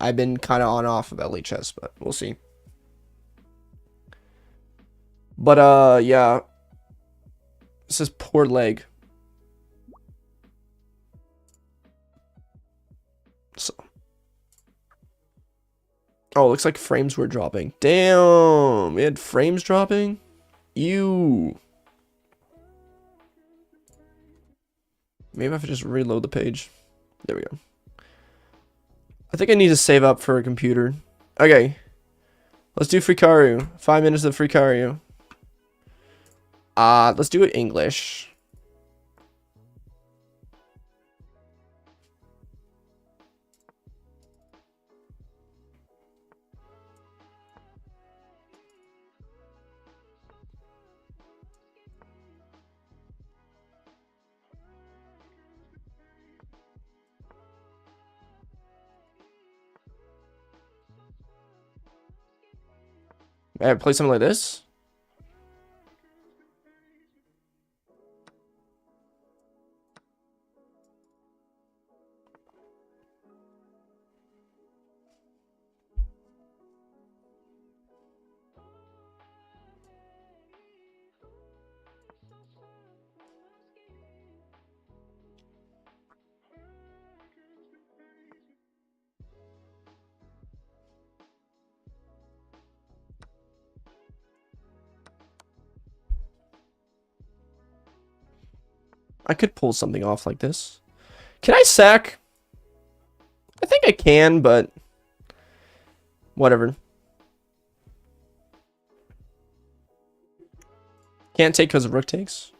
I've been kind of on off about League Chess, but we'll see. But yeah, this is poor leg. So. Oh, looks like frames were dropping. Damn, we had frames dropping? Ew. Maybe if I just reload the page. There we go. I think I need to save up for a computer. Okay. Let's do Fricario. 5 minutes of Fricario. Let's do it English. May I play something like this? I could pull something off like this. Can I sack? I think I can, but whatever. Can't take because of rook takes.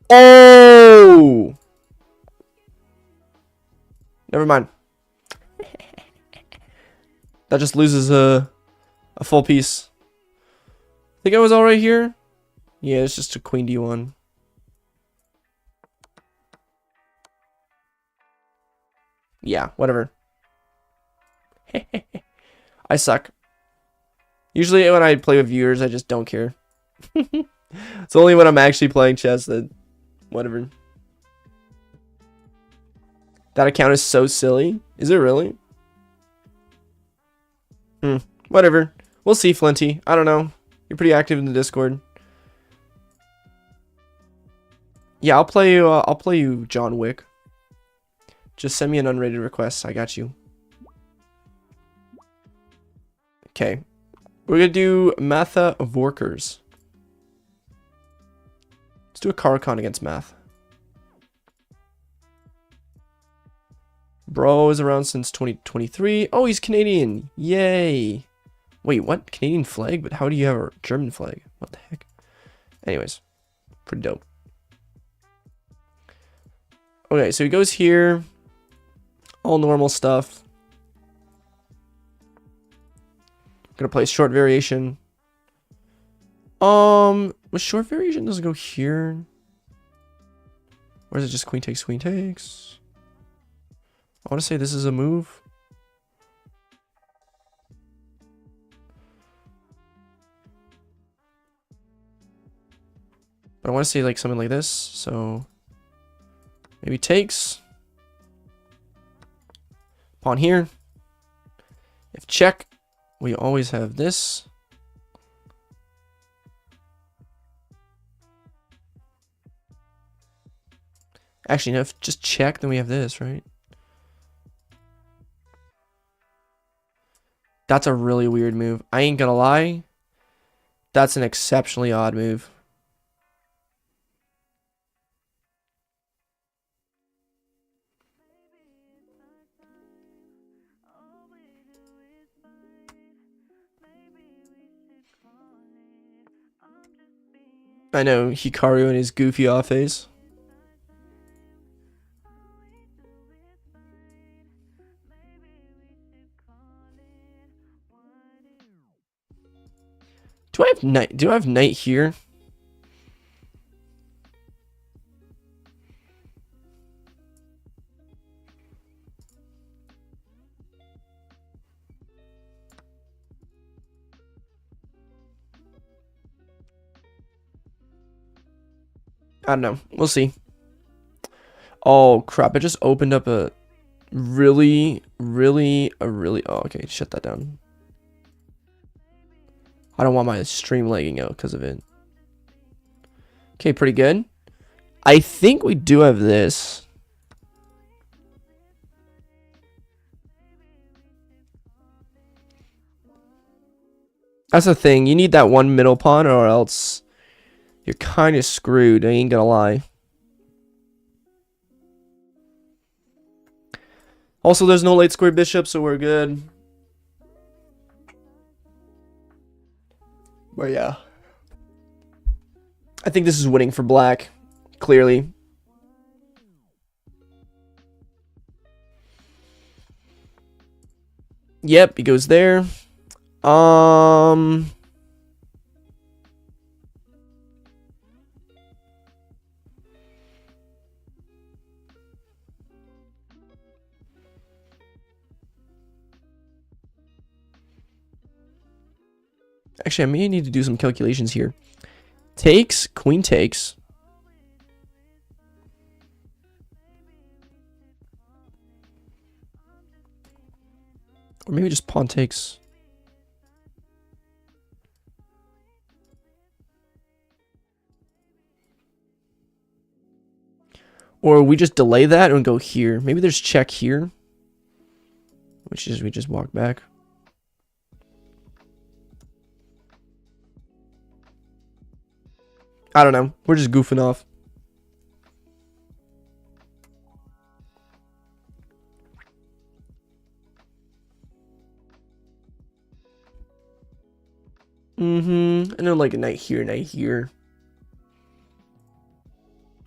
Oh! Never mind. That just loses a full piece. Think I was all right here? Yeah, it's just a queen d1. Yeah, whatever. I suck. Usually when I play with viewers, I just don't care. It's only when I'm actually playing chess that whatever. That account is so silly. Is it really? Whatever. We'll see, Flinty. I don't know. You're pretty active in the Discord. Yeah, I'll play you John Wick. Just send me an unrated request. I got you. Okay. We're going to do Matha Vorkers. Let's do a Caro-Kann against Math. Bro is around since 2023. Oh, he's Canadian. Yay. Wait, what? Canadian flag? But how do you have a German flag? What the heck? Anyways. Pretty dope. Okay, so he goes here. All normal stuff. Gonna play short variation. With short variation doesn't go here. Or is it just queen takes, queen takes? I want to say this is a move. But I want to say like something like this. So maybe takes. Pawn here. If check, we always have this. Actually, no, if just check, then we have this, right? That's a really weird move. I ain't gonna lie. That's an exceptionally odd move. I know, Hikaru and his goofy off face. Do I have knight? Do I have knight here? I don't know. We'll see. Oh crap! I just opened up a really. Oh, okay. Shut that down. I don't want my stream lagging out because of it. Okay, pretty good. I think we do have this. That's the thing. You need that one middle pawn or else you're kind of screwed. I ain't gonna lie. Also, there's no late square bishop, so we're good. But yeah. I think this is winning for black. Clearly. Yep, he goes there. Actually, I may need to do some calculations here. Takes, queen takes. Or maybe just pawn takes. Or we just delay that and go here. Maybe there's check here. Which is we just walk back. I don't know. We're just goofing off. And then like a knight here, knight here.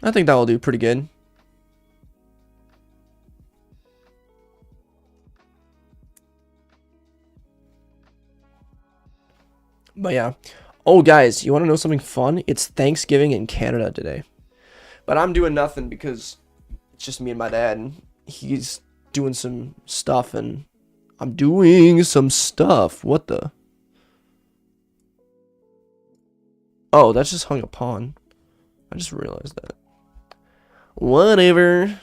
I think that will do pretty good. But yeah. Oh, guys, you want to know something fun? It's Thanksgiving in Canada today. But I'm doing nothing because it's just me and my dad. And he's doing some stuff and I'm doing some stuff. What the? Oh, that's just hung a pawn. I just realized that. Whatever.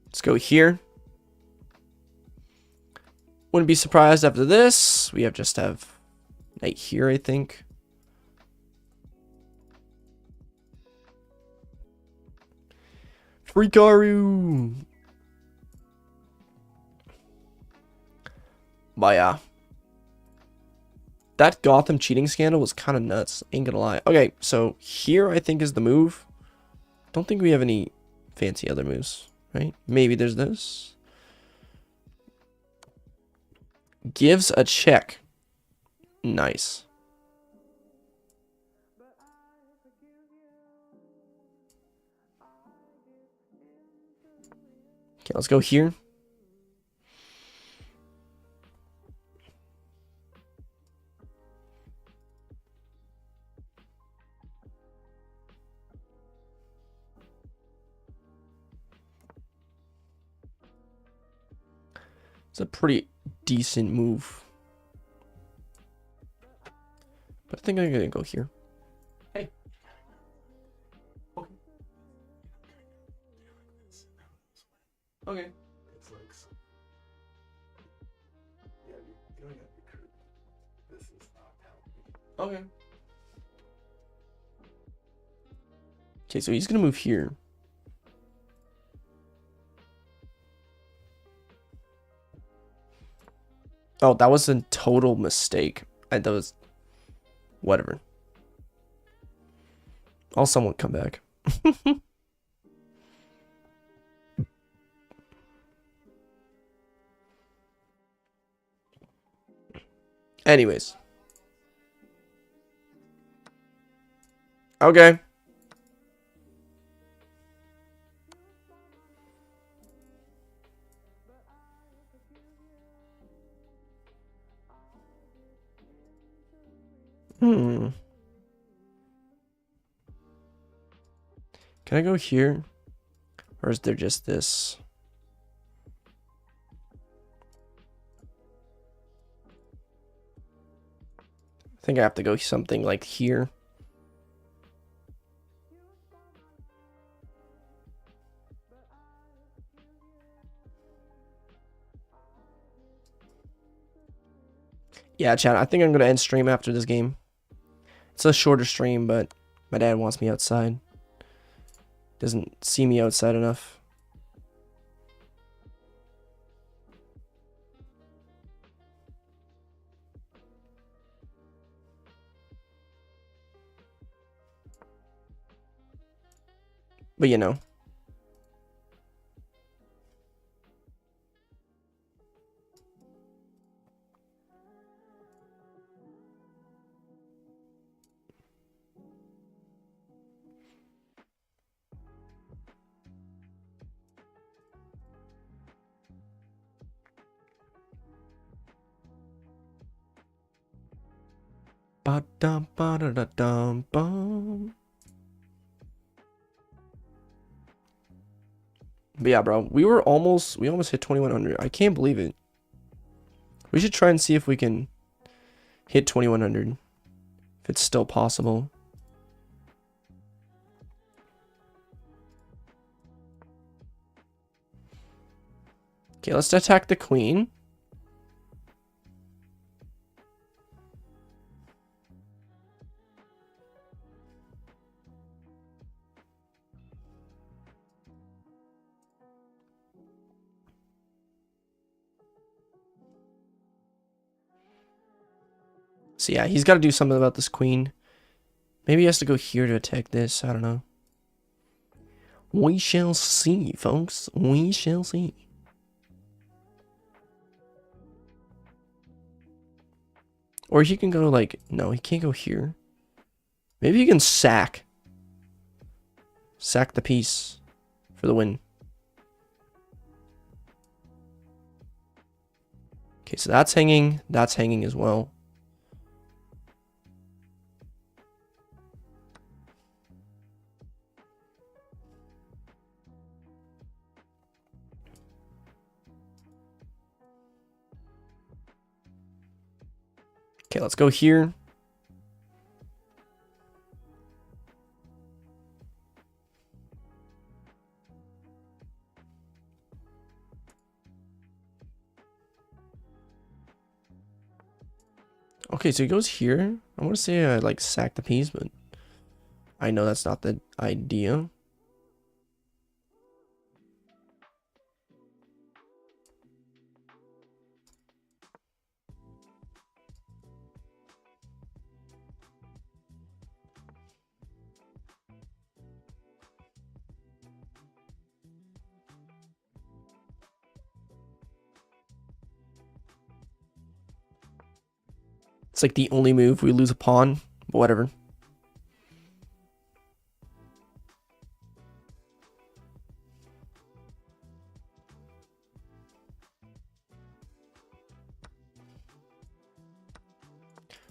Let's go here. Wouldn't be surprised after this. We just have knight here, I think. Hikaru. But yeah. That Gotham cheating scandal was kind of nuts. Ain't gonna lie. Okay, so here I think is the move. Don't think we have any fancy other moves, right? Maybe there's this. Gives a check. Nice. Okay, let's go here. It's a pretty decent move. But I think I'm gonna go here. Hey. Okay. It's like some... Yeah, you don't gotta be crude. This is not healthy. Okay. Okay, so he's gonna move here. Oh, that was a total mistake. That was whatever. I'll somewhat come back. Anyways. Okay. Can I go here? Or is there just this? I think I have to go something like here. Yeah, chat, I think I'm going to end stream after this game. It's a shorter stream, but my dad wants me outside. Doesn't see me outside enough. But you know. Ba-dum, ba-da-da-dum, bum. But yeah, bro, we almost hit 2100. I can't believe it. We should try and see if we can hit 2100. If it's still possible. Okay, let's attack the queen. So yeah, he's got to do something about this queen. Maybe he has to go here to attack this. I don't know. We shall see, folks. We shall see. Or he can go like... No, he can't go here. Maybe he can sack. Sack the piece for the win. Okay, so that's hanging. That's hanging as well. Okay, let's go here. Okay, so he goes here. I want to say I like sack the piece, but I know that's not the idea. It's like the only move we lose a pawn, but whatever.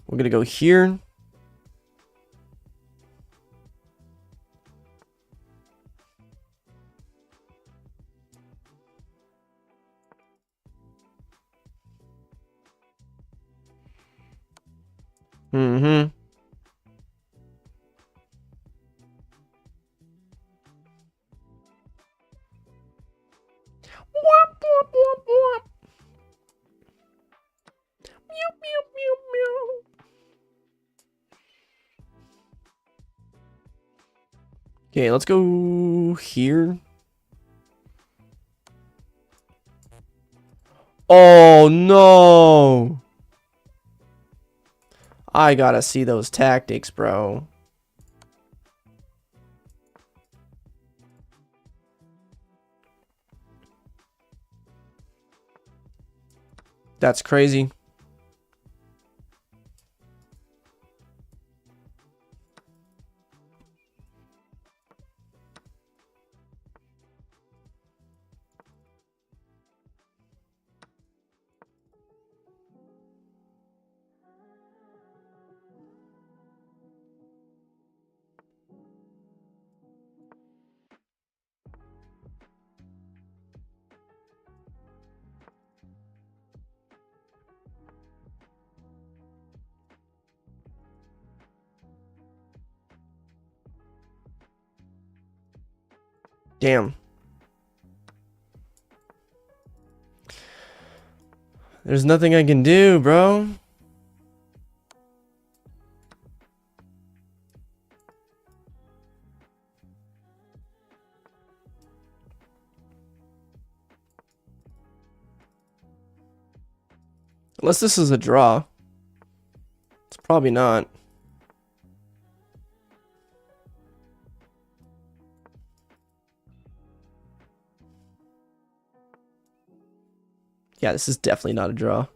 We're gonna go here. Mm-hmm. Okay, let's go here. Oh no! I gotta see those tactics, bro. That's crazy. Damn. There's nothing I can do, bro. Unless this is a draw. It's probably not. Yeah, this is definitely not a draw.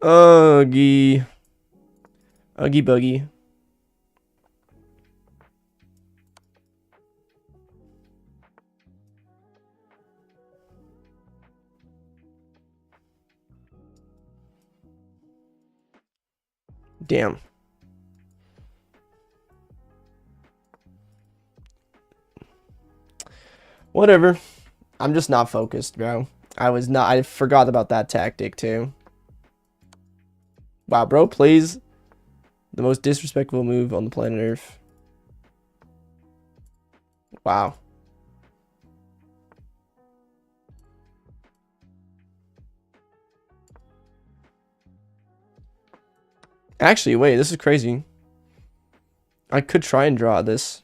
Uggy. Uggy buggy. Damn. Whatever. I'm just not focused, bro. I forgot about that tactic too. Wow, bro plays the most disrespectful move on the planet Earth. Wow. Actually, wait, this is crazy. I could try and draw this.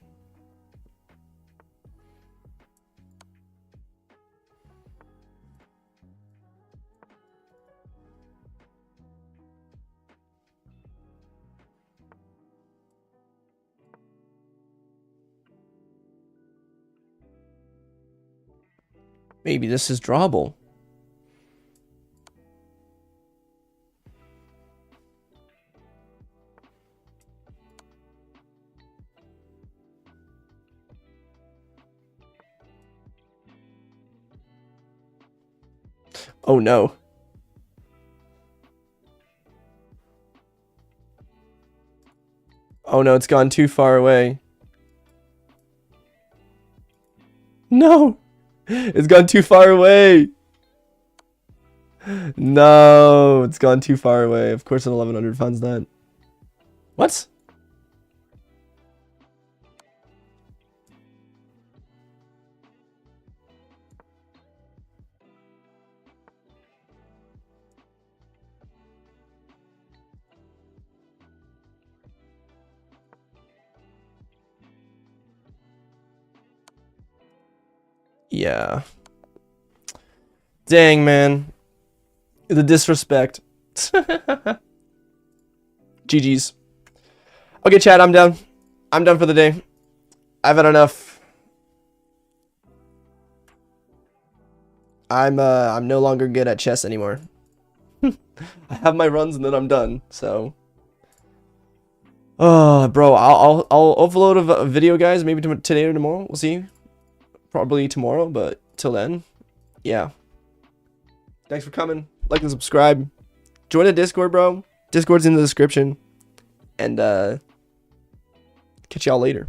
Maybe this is drawable. Oh no. Oh no, it's gone too far away. No! It's gone too far away! No, it's gone too far away. Of course an 1100 finds that. What? Yeah. Dang, man. The disrespect. GG's. Okay, chat, I'm done. I'm done for the day. I've had enough. I'm no longer good at chess anymore. I have my runs and then I'm done, so. Oh, bro, I'll upload a video, guys, maybe today or tomorrow. We'll see. Probably tomorrow, but till then, yeah. Thanks for coming. Like and subscribe. Join the Discord, bro. Discord's in the description. And catch y'all later.